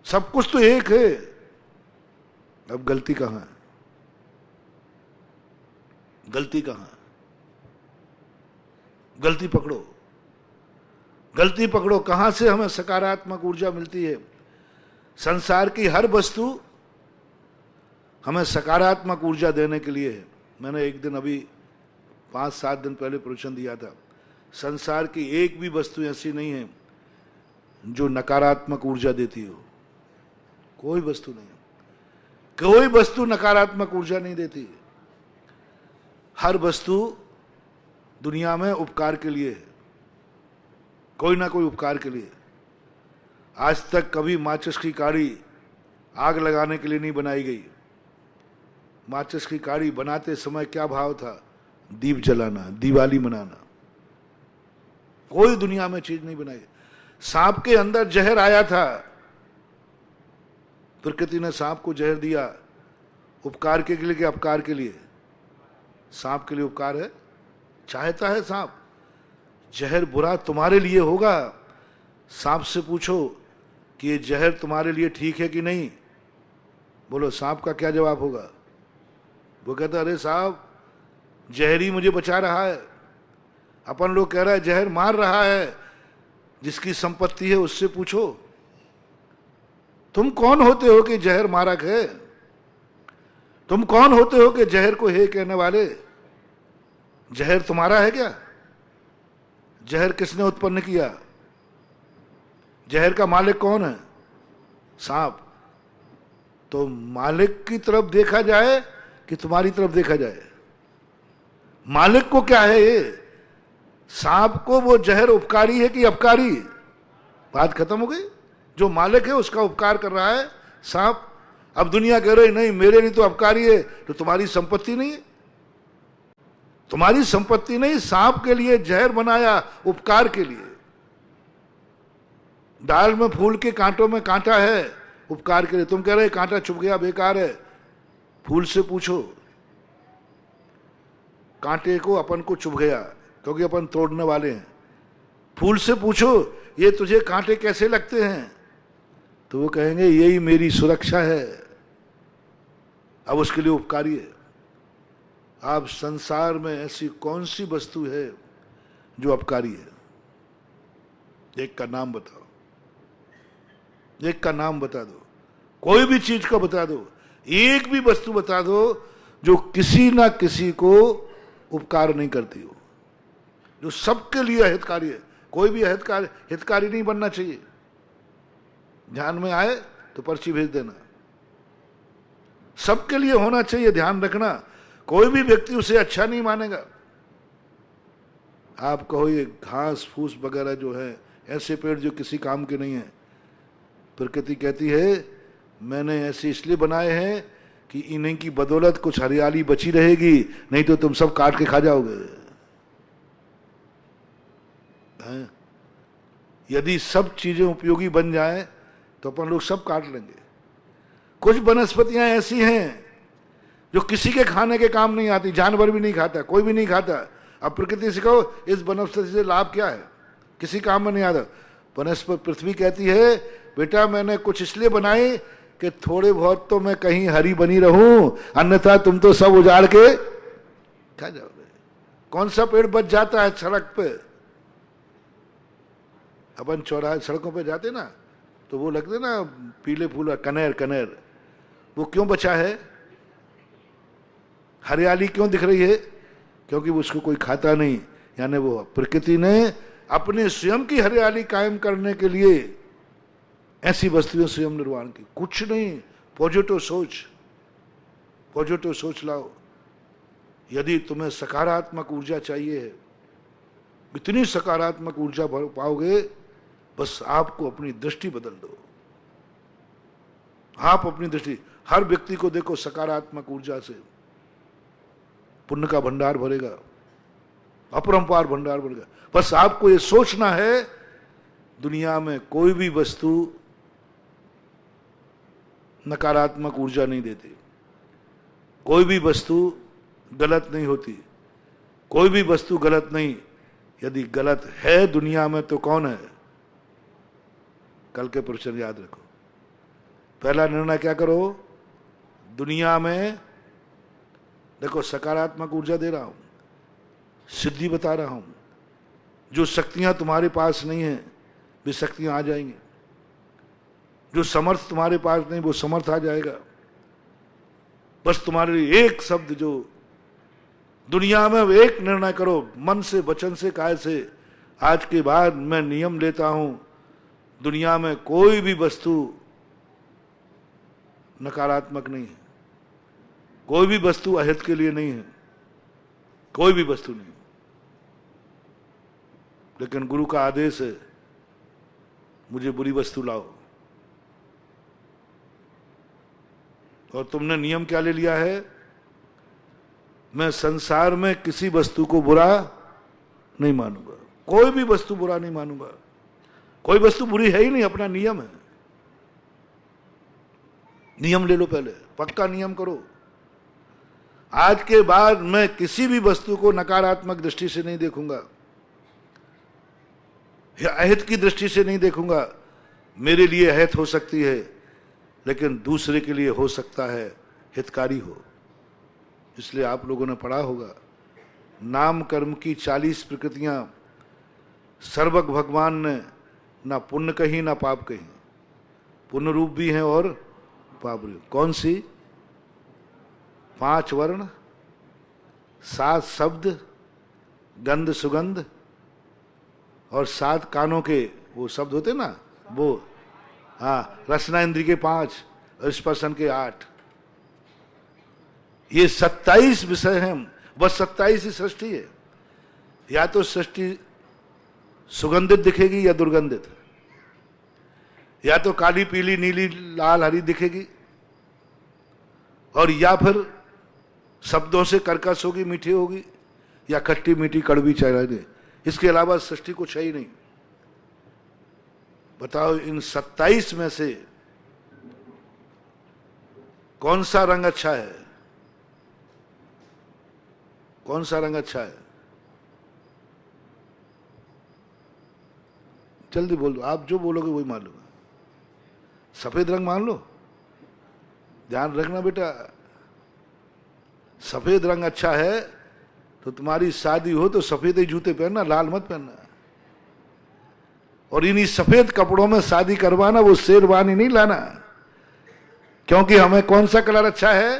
सब कुछ तो एक है। अब गलती कहां है? गलती कहां है? गलती पकड़ो, गलती पकड़ो। कहां से हमें सकारात्मक ऊर्जा मिलती है? संसार की हर वस्तु हमें सकारात्मक ऊर्जा देने के लिए है। मैंने एक दिन अभी 5-7 दिन पहले प्रवचन दिया था, संसार की एक भी वस्तु ऐसी नहीं है जो नकारात्मक ऊर्जा देती हो। कोई वस्तु नहीं, कोई वस्तु नकारात्मक ऊर्जा नहीं देती। हर वस्तु दुनिया में उपकार के लिए है, कोई ना कोई उपकार के लिए। आज तक कभी माचिस की काड़ी आग लगाने के लिए नहीं बनाई गई। माचिस की काड़ी बनाते समय क्या भाव था? दीप जलाना, दिवाली मनाना। कोई दुनिया में चीज नहीं बनाई। सांप के अंदर जहर आया था, प्रकृति ने सांप को जहर दिया, उपकार के लिए कि अपकार के लिए? सांप के लिए उपकार है, चाहता है सांप। जहर बुरा तुम्हारे लिए होगा। सांप से पूछो कि ये जहर तुम्हारे लिए ठीक है कि नहीं, बोलो सांप का क्या जवाब होगा? वो कहता अरे साहब जहर मुझे बचा रहा है। अपन लोग कह रहा है जहर मार रहा है। जिसकी संपत्ति है उससे पूछो, तुम कौन होते हो कि जहर मारक है? तुम कौन होते हो कि जहर को हे कहने वाले? जहर तुम्हारा है क्या? जहर किसने उत्पन्न किया? जहर का मालिक कौन है? सांप। तो मालिक की तरफ देखा जाए कि तुम्हारी तरफ देखा जाए? मालिक को क्या है ये? सांप को वो जहर उपकारी है कि अपकारी? बात खत्म हो गई। जो मालिक है उसका उपकार कर रहा है सांप। अब दुनिया कह रही नहीं मेरे लिए तो अपकारी है, तो तुम्हारी संपत्ति नहीं है। तुम्हारी संपत्ति नहीं, सांप के लिए जहर बनाया उपकार के लिए। दाल में फूल के कांटों में कांटा है, उपकार के लिए। तुम कह रहे कांटा चुभ गया बेकार है। फूल से पूछो, कांटे को अपन को चुभ गया क्योंकि अपन तोड़ने वाले हैं। फूल से पूछो ये तुझे कांटे कैसे लगते हैं, तो वो कहेंगे यही मेरी सुरक्षा है। अब उसके लिए उपकारी है। आप संसार में ऐसी कौन सी वस्तु है जो अपकारी है? एक का नाम बताओ, एक का नाम बता दो। कोई भी चीज का बता दो, एक भी वस्तु बता दो जो किसी ना किसी को उपकार नहीं करती हो, जो सबके लिए हितकारी है। कोई भी हितकारी नहीं बनना चाहिए। ध्यान में आए तो पर्ची भेज देना। सबके लिए होना चाहिए, ध्यान रखना। कोई भी व्यक्ति उसे अच्छा नहीं मानेगा। आप कहो ये घास फूस वगैरह जो है, ऐसे पेड़ जो किसी काम के नहीं है, प्रकृति कहती है मैंने ऐसे इसलिए बनाए हैं कि इन्हीं की बदौलत कुछ हरियाली बची रहेगी, नहीं तो तुम सब काट के खा जाओगे। यदि सब चीजें उपयोगी बन जाएं तो अपन लोग सब काट लेंगे। कुछ वनस्पतियां ऐसी हैं जो किसी के खाने के काम नहीं आती, जानवर भी नहीं खाता, कोई भी नहीं खाता। अब प्रकृति से कहो इस वनस्पति से लाभ क्या है, किसी काम में नहीं आता। वनस्पति पृथ्वी कहती है बेटा मैंने कुछ इसलिए बनाई कि थोड़े बहुत तो मैं कहीं हरी बनी रहूं, अन्यथा तुम तो सब उजाड़ के खा जाओगे। कौन सा पेड़ बच जाता है सड़क पे? अपन चौराहे सड़कों पे जाते ना तो वो लगते ना पीले फूल, कनेर कनेर, वो क्यों बचा है? हरियाली क्यों दिख रही है? क्योंकि उसको कोई खाता नहीं। यानी वो प्रकृति ने अपने स्वयं की हरियाली कायम करने के लिए ऐसी वस्तुएं स्वयं निर्माण की। कुछ नहीं, पॉजिटिव सोच, पॉजिटिव सोच लाओ। यदि तुम्हें सकारात्मक ऊर्जा चाहिए, इतनी सकारात्मक ऊर्जा पाओगे, बस आपको अपनी दृष्टि बदल दो। आप अपनी दृष्टि, हर व्यक्ति को देखो सकारात्मक ऊर्जा से, पुण्य का भंडार भरेगा, अपरंपार भंडार भरेगा। बस आपको ये सोचना है दुनिया में कोई भी वस्तु नकारात्मक ऊर्जा नहीं देती, कोई भी वस्तु गलत नहीं होती, कोई भी वस्तु गलत नहीं। यदि गलत है दुनिया में तो कौन है? कल के प्रवचन याद रखो। पहला निर्णय क्या करो, दुनिया में देखो सकारात्मक ऊर्जा दे रहा हूं, सिद्धि बता रहा हूं, जो शक्तियां तुम्हारे पास नहीं है वे शक्तियां आ जाएंगी, जो समर्थ तुम्हारे पास नहीं वो समर्थ आ जाएगा। बस तुम्हारे लिए एक शब्द, जो दुनिया में एक निर्णय करो, मन से, वचन से, काय से, आज के बाद मैं नियम लेता हूं, दुनिया में कोई भी वस्तु नकारात्मक नहीं है, कोई भी वस्तु अहित के लिए नहीं है, कोई भी वस्तु नहीं। लेकिन गुरु का आदेश है, मुझे बुरी वस्तु लाओ। और तुमने नियम क्या ले लिया है, मैं संसार में किसी वस्तु को बुरा नहीं मानूंगा, कोई भी वस्तु बुरा नहीं मानूंगा, कोई वस्तु बुरी है ही नहीं, अपना नियम है। नियम ले लो, पहले पक्का नियम करो, आज के बाद मैं किसी भी वस्तु को नकारात्मक दृष्टि से नहीं देखूंगा या अहित की दृष्टि से नहीं देखूंगा। मेरे लिए अहित हो सकती है लेकिन दूसरे के लिए हो सकता है हितकारी हो। इसलिए आप लोगों ने पढ़ा होगा, नाम कर्म की 40 प्रकृतियां सर्वक भगवान ने ना पुण्य कही ना पाप कही, पुण्य रूप भी हैं और पाप रूप। कौन सी? 5 वर्ण, 7 शब्द, गंध सुगंध और 7 कानों के वो शब्द होते ना, वो हाँ, रसना इंद्री के 5, स्पर्शन के 8, ये 27 विषय हैं। बस 27 ही सृष्टि है। या तो सृष्टि सुगंधित दिखेगी या दुर्गंधित, या तो काली पीली नीली लाल हरी दिखेगी, और या फिर शब्दों से कर्कश होगी, मीठी होगी, या खट्टी मीठी कड़वी चाहिए। इसके अलावा सृष्टि कुछ है ही नहीं। बताओ, इन 27 में से कौन सा रंग अच्छा है? कौन सा रंग अच्छा है? जल्दी बोल दो, आप जो बोलोगे वही मान लूंगा। सफेद रंग मान लो, ध्यान रखना बेटा, सफेद रंग अच्छा है तो तुम्हारी शादी हो तो सफेद ही जूते पहनना, लाल मत पहनना। और इन्हीं सफेद कपड़ों में शादी करवाना, वो शेरवानी नहीं लाना, क्योंकि हमें कौन सा कलर अच्छा है।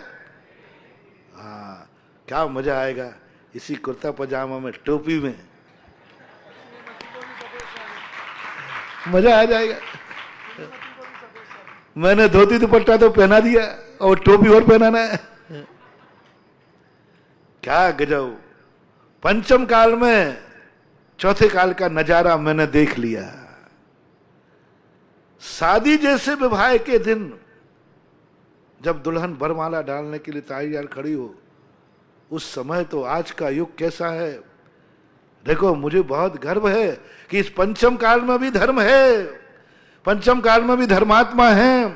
हाँ, क्या मजा आएगा इसी कुर्ता पजामा में, टोपी में, मजा आ जाएगा। मैंने धोती दुपट्टा तो पहना दिया और टोपी और पहनाना है, क्या गजब। पंचम काल में चौथे काल का नजारा मैंने देख लिया। शादी जैसे विवाह के दिन जब दुल्हन वरमाला डालने के लिए तैयार खड़ी हो, उस समय तो आज का युग कैसा है। देखो, मुझे बहुत गर्व है कि इस पंचम काल में भी धर्म है, पंचम काल में भी धर्मात्मा है,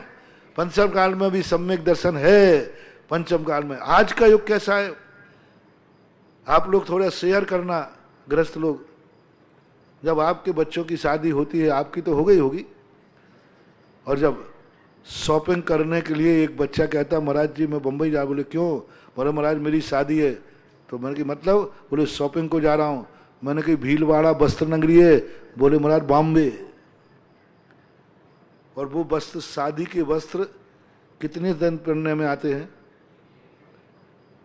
पंचम काल में भी सम्यक दर्शन है। पंचम काल में आज का युग कैसा है, आप लोग थोड़ा शेयर करना। गृहस्थ लोग, जब आपके बच्चों की शादी होती है, आपकी तो हो गई होगी, और जब शॉपिंग करने के लिए एक बच्चा कहता महाराज जी मैं बंबई जा, बोले क्यों? बोले महाराज मेरी शादी है। तो मैंने कहा मतलब? बोले शॉपिंग को जा रहा हूँ। मैंने कही भीलवाड़ा वस्त्र नगरी है। बोले महाराज बॉम्बे। और वो वस्त्र, शादी के वस्त्र कितने दिन पहनने में आते हैं?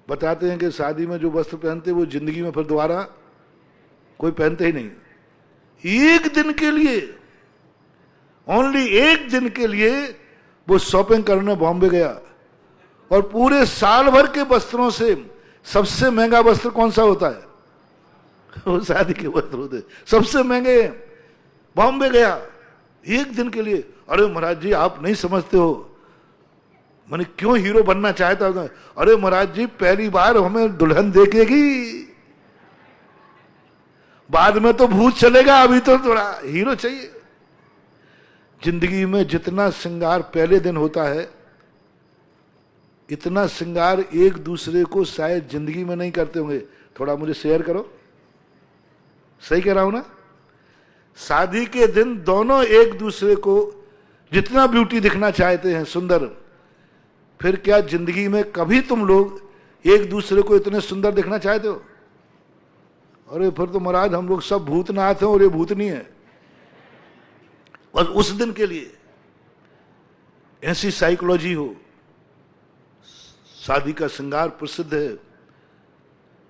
बताते हैं कि शादी में जो वस्त्र पहनते वो जिंदगी में फिर दोबारा कोई पहनते ही नहीं। एक दिन के लिए, ओनली एक दिन के लिए वो शॉपिंग करने बॉम्बे गया, और पूरे साल भर के वस्त्रों से सबसे महंगा वस्त्र कौन सा होता है? वो शादी के वस्त्र होते, सबसे महंगे। बॉम्बे गया एक दिन के लिए। अरे महाराज जी आप नहीं समझते हो, मैंने क्यों हीरो बनना चाहता हूं? अरे महाराज जी पहली बार हमें दुल्हन देखेगी, बाद में तो भूत चलेगा, अभी तो थोड़ा हीरो चाहिए। जिंदगी में जितना श्रृंगार पहले दिन होता है, इतना श्रृंगार एक दूसरे को शायद जिंदगी में नहीं करते होंगे। थोड़ा मुझे शेयर करो, सही कह रहा हूं ना? शादी के दिन दोनों एक दूसरे को जितना ब्यूटी दिखना चाहते हैं सुंदर, फिर क्या जिंदगी में कभी तुम लोग एक दूसरे को इतने सुंदर दिखना चाहते हो? अरे फिर तो महाराज हम लोग सब भूतनाथ हैं और ये भूतनी है। और उस दिन के लिए ऐसी साइकोलॉजी हो। शादी का श्रृंगार प्रसिद्ध है,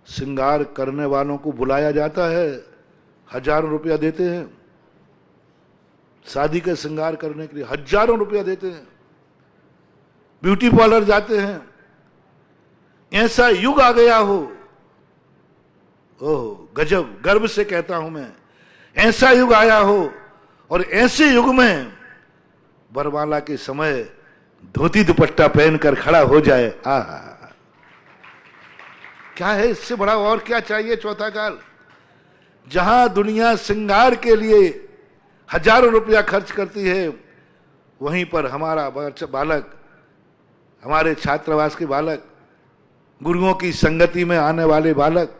श्रृंगार करने वालों को बुलाया जाता है, हजारों रुपया देते हैं। शादी का श्रृंगार करने के लिए हजारों रुपया देते हैं। ब्यूटी पार्लर जाते हैं। ऐसा युग आ गया हो, ओह गजब, गर्व से कहता हूं मैं, ऐसा युग आया हो और ऐसे युग में वरमाला के समय धोती दुपट्टा पहनकर खड़ा हो जाए, आहा, क्या है इससे बड़ा और क्या चाहिए? चौथा काल, जहां दुनिया श्रृंगार के लिए हजारों रुपया खर्च करती है, वहीं पर हमारा बालक, हमारे छात्रावास के बालक, गुरुओं की संगति में आने वाले बालक,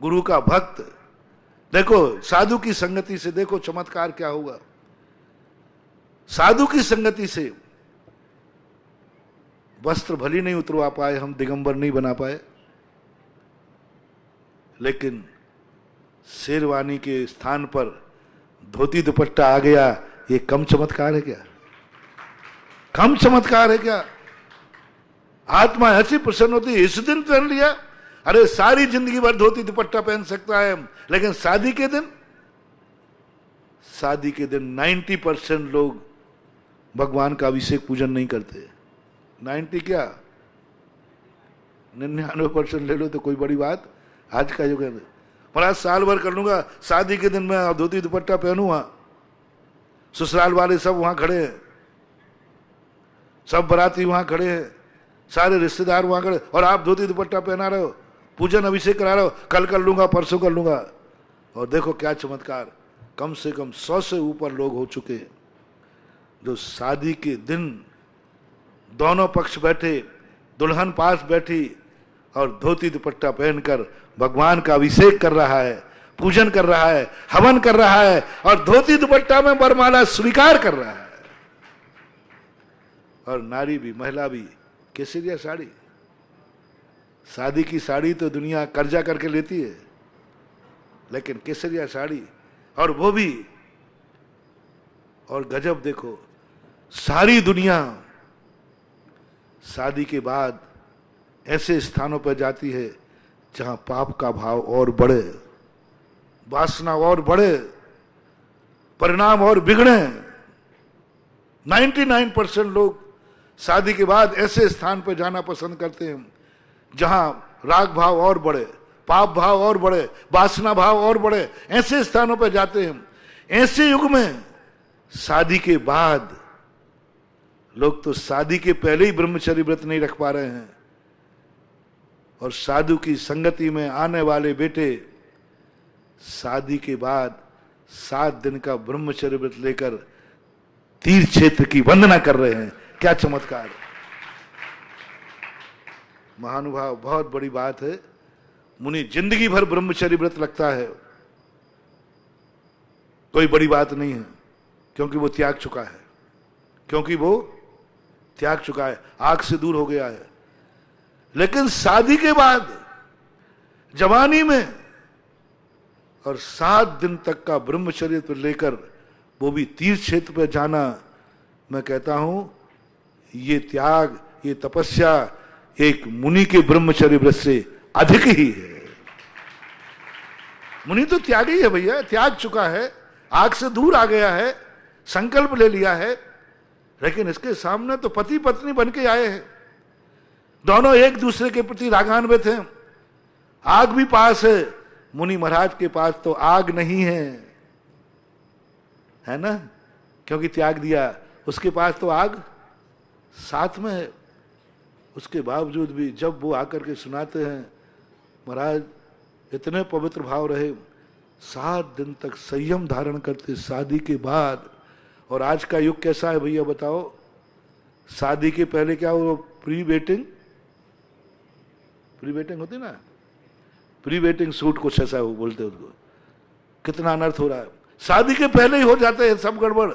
गुरु का भक्त, देखो साधु की संगति से देखो चमत्कार क्या हुआ। साधु की संगति से वस्त्र भली नहीं उतरवा पाए, हम दिगंबर नहीं बना पाए, लेकिन शेरवानी के स्थान पर धोती दुपट्टा आ गया। ये कम चमत्कार है क्या? कम चमत्कार है क्या? आत्मा ऐसी प्रसन्न होती है, इस दिन पहन लिया, अरे सारी जिंदगी भर धोती दुपट्टा पहन सकता है, लेकिन शादी के दिन, शादी के दिन 90% लोग भगवान का अभिषेक पूजन नहीं करते। 90 क्या, 99% ले लो तो कोई बड़ी बात। आज का युग है, महाराज साल भर कर लूंगा, शादी के दिन मैं धोती दुपट्टा पहनूंगा। ससुराल वाले सब वहां खड़े हैं, सब बाराती वहां खड़े हैं, सारे रिश्तेदार वहां खड़े, और आप धोती दुपट्टा पहना रहे हो, पूजन अभिषेक करा रहे हो, कल कर लूंगा, परसों कर लूंगा। और देखो क्या चमत्कार, कम से कम 100 से ऊपर लोग हो चुके हैं जो शादी के दिन दोनों पक्ष बैठे, दुल्हन पास बैठी और धोती दुपट्टा पहनकर भगवान का अभिषेक कर रहा है, पूजन कर रहा है, हवन कर रहा है, और धोती दुपट्टा में वरमाला स्वीकार कर रहा है। और नारी भी, महिला भी केसरिया साड़ी, शादी की साड़ी तो दुनिया कर्जा करके लेती है, लेकिन केसरिया साड़ी, और वो भी, और गजब देखो, सारी दुनिया शादी के बाद ऐसे स्थानों पर जाती है जहां पाप का भाव और बढ़े, वासना और बढ़े, परिणाम और बिगड़े। 99% लोग शादी के बाद ऐसे स्थान पर जाना पसंद करते हैं जहां राग भाव और बढ़े, पाप भाव और बढ़े, वासना भाव और बढ़े, ऐसे स्थानों पर जाते हैं। ऐसे युग में शादी के बाद लोग तो शादी के पहले ही ब्रह्मचर्य व्रत नहीं रख पा रहे हैं, और साधु की संगति में आने वाले बेटे शादी के बाद 7 दिन का ब्रह्मचर्य व्रत लेकर तीर्थ क्षेत्र की वंदना कर रहे हैं। क्या चमत्कार, महानुभाव, बहुत बड़ी बात है। मुनि जिंदगी भर ब्रह्मचर्य व्रत रखता है, कोई बड़ी बात नहीं है, क्योंकि वो त्याग चुका है, क्योंकि वो त्याग चुका है, आग से दूर हो गया है। लेकिन शादी के बाद जवानी में और 7 दिन तक का ब्रह्मचर्य पर लेकर वो भी तीर्थ क्षेत्र पर जाना, मैं कहता हूं ये त्याग, ये तपस्या एक मुनि के ब्रह्मचर्य व्रत से अधिक ही है। मुनि तो त्यागी है भैया, त्याग चुका है, आग से दूर आ गया है, संकल्प ले लिया है, लेकिन इसके सामने तो पति पत्नी बन के आए हैं, दोनों एक दूसरे के प्रति रागान्वित हैं, आग भी पास है। मुनि महाराज के पास तो आग नहीं है ना, क्योंकि त्याग दिया, उसके पास तो आग साथ में है। उसके बावजूद भी जब वो आकर के सुनाते हैं, महाराज इतने पवित्र भाव रहे, 7 दिन तक संयम धारण करते शादी के बाद। और आज का युग कैसा है भैया बताओ? शादी के पहले क्या वो प्री वेटिंग होती ना, प्री वेटिंग शूट कुछ ऐसा वो बोलते उसको। कितना अनर्थ हो रहा है, शादी के पहले ही हो जाते हैं सब गड़बड़।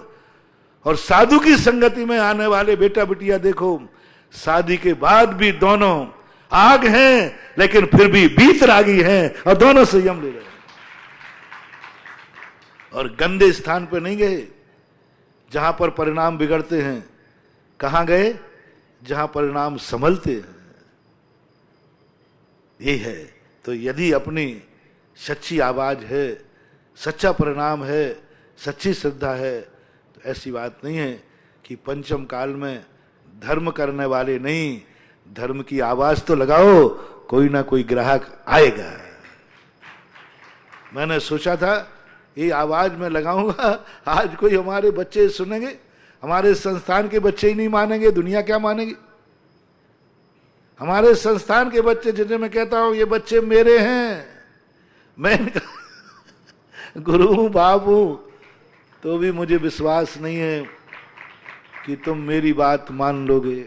और साधु की संगति में आने वाले बेटा बिटिया देखो, शादी के बाद भी दोनों आग हैं, लेकिन फिर भी बीतरागी हैं और दोनों संयम ले रहे हैं। और गंदे स्थान पर नहीं गए जहां पर परिणाम बिगड़ते हैं। कहां गए? जहां परिणाम संभलते हैं। ये है। तो यदि अपनी सच्ची आवाज है, सच्चा परिणाम है, सच्ची श्रद्धा है, तो ऐसी बात नहीं है कि पंचम काल में धर्म करने वाले नहीं, धर्म की आवाज तो लगाओ, कोई ना कोई ग्राहक आएगा। मैंने सोचा था ये आवाज मैं लगाऊंगा, आज कोई हमारे बच्चे सुनेंगे, हमारे संस्थान के बच्चे ही नहीं मानेंगे, दुनिया क्या मानेगी? हमारे संस्थान के बच्चे, जिन्हें मैं कहता हूं ये बच्चे मेरे हैं, मैं गुरु बाबू, तो भी मुझे विश्वास नहीं है कि तुम मेरी बात मान लोगे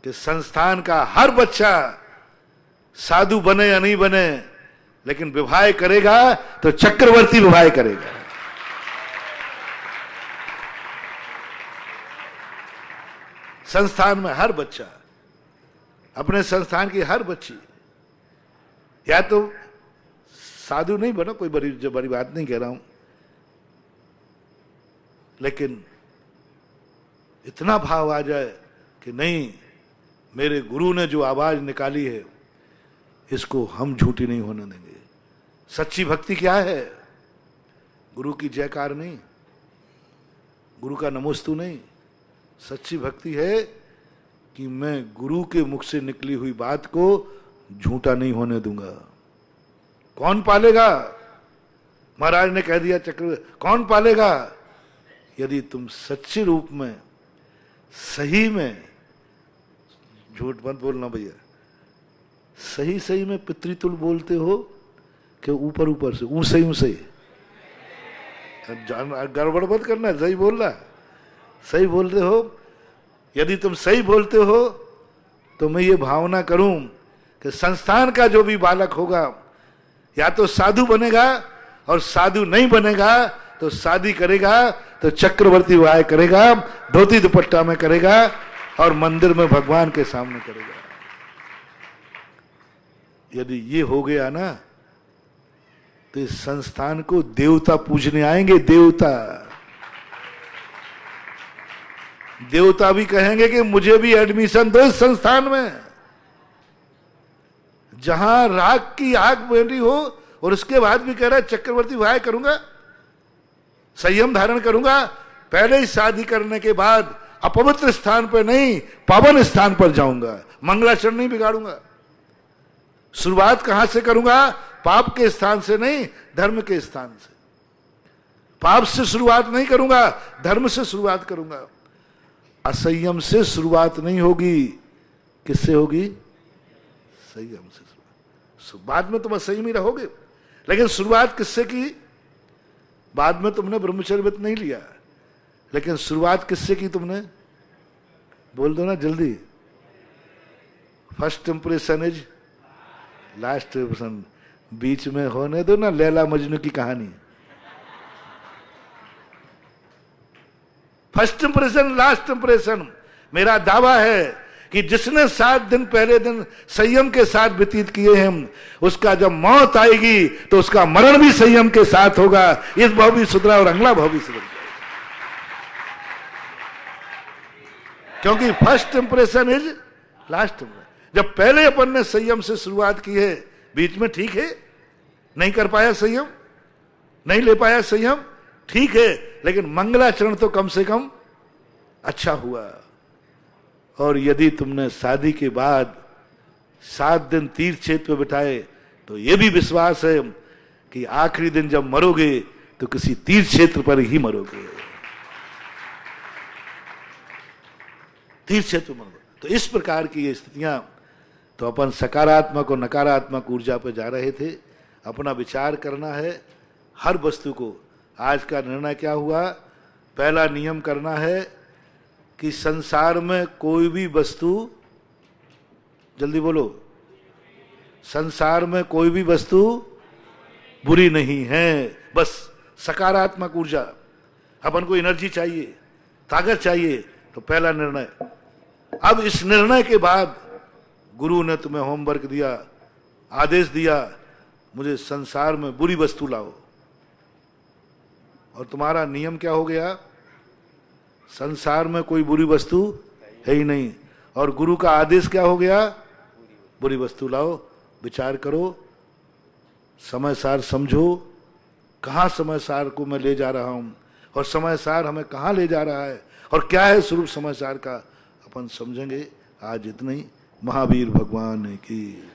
कि संस्थान का हर बच्चा साधु बने या नहीं बने, लेकिन विवाह करेगा तो चक्रवर्ती विवाह करेगा। संस्थान में हर बच्चा, अपने संस्थान की हर बच्ची या तो साधु नहीं बनो, कोई बड़ी बात नहीं कह रहा हूं, लेकिन इतना भाव आ जाए कि नहीं, मेरे गुरु ने जो आवाज निकाली है इसको हम झूठी नहीं होने देंगे। सच्ची भक्ति क्या है? गुरु की जयकार नहीं, गुरु का नमोस्तु नहीं। सच्ची भक्ति है कि मैं गुरु के मुख से निकली हुई बात को झूठा नहीं होने दूंगा। कौन पालेगा? महाराज ने कह दिया चक्र, कौन पालेगा? यदि तुम सच्चे रूप में, सही में, झूठ मत बोलना भैया, सही सही में पितृतुल बोलते हो कि ऊपर ऊपर से ऊंसे ऊंसे? गड़बड़ मत करना, सही बोलना, सही बोलते हो। यदि तुम सही बोलते हो तो मैं ये भावना करूं कि संस्थान का जो भी बालक होगा या तो साधु बनेगा, और साधु नहीं बनेगा तो शादी करेगा तो चक्रवर्ती विवाह करेगा, धोती दुपट्टा में करेगा और मंदिर में भगवान के सामने करेगा। यदि ये हो गया ना तो इस संस्थान को देवता पूजने आएंगे। देवता भी कहेंगे कि मुझे भी एडमिशन दो इस संस्थान में, जहां राग की आग बनी हो, और उसके बाद भी कह रहा है चक्रवर्ती विवाह करूंगा, संयम धारण करूंगा। पहले ही शादी करने के बाद अपवित्र स्थान पर नहीं, पावन स्थान पर जाऊंगा, मंगलाचरण नहीं बिगाड़ूंगा। शुरुआत कहां से करूंगा? पाप के स्थान से नहीं, धर्म के स्थान से। पाप से शुरुआत नहीं करूंगा, धर्म से शुरुआत करूंगा। असंयम से शुरुआत नहीं होगी, किससे होगी? संयम से शुरुआत। बाद में तुम असंयमी रहोगे, लेकिन शुरुआत किससे की? बाद में तुमने ब्रह्मचर्य व्रत नहीं लिया, लेकिन शुरुआत किससे की तुमने? बोल दो ना जल्दी। First impression is last impression. बीच में होने दो ना लैला मजनू की कहानी। First impression, last impression. मेरा दावा है कि जिसने 7 दिन पहले दिन संयम के साथ व्यतीत किए हैं, उसका जब मौत आएगी तो उसका मरण भी संयम के साथ होगा। इस भाव भी सुधरा और अगला भाव भी सुधर जाएगा, क्योंकि first impression is last impression. जब पहले अपन ने संयम से शुरुआत की है, बीच में ठीक है नहीं कर पाया संयम, नहीं ले पाया संयम, ठीक है, लेकिन मंगलाचरण तो कम से कम अच्छा हुआ। और यदि तुमने शादी के बाद 7 दिन तीर्थ क्षेत्र में बिताए, तो यह भी विश्वास है कि आखिरी दिन जब मरोगे तो किसी तीर्थ क्षेत्र पर ही मरोगे, तीर्थ क्षेत्र में मरोगे। तो इस प्रकार की ये स्थितियां, तो अपन सकारात्मक और नकारात्मक ऊर्जा पर जा रहे थे। अपना विचार करना है हर वस्तु को। आज का निर्णय क्या हुआ? पहला नियम करना है कि संसार में कोई भी वस्तु, जल्दी बोलो, संसार में कोई भी वस्तु बुरी नहीं है। बस सकारात्मक ऊर्जा। अपन को एनर्जी चाहिए, ताकत चाहिए, तो पहला निर्णय। अब इस निर्णय के बाद गुरु ने तुम्हें होमवर्क दिया, आदेश दिया, मुझे संसार में बुरी वस्तु लाओ, और तुम्हारा नियम क्या हो गया? संसार में कोई बुरी वस्तु है ही नहीं, और गुरु का आदेश क्या हो गया? बुरी वस्तु लाओ। विचार करो, समय सार समझो, कहाँ समय सार को मैं ले जा रहा हूं, और समय सार हमें कहाँ ले जा रहा है, और क्या है स्वरूप समय सार का, अपन समझेंगे। आज इतना ही। महावीर भगवान की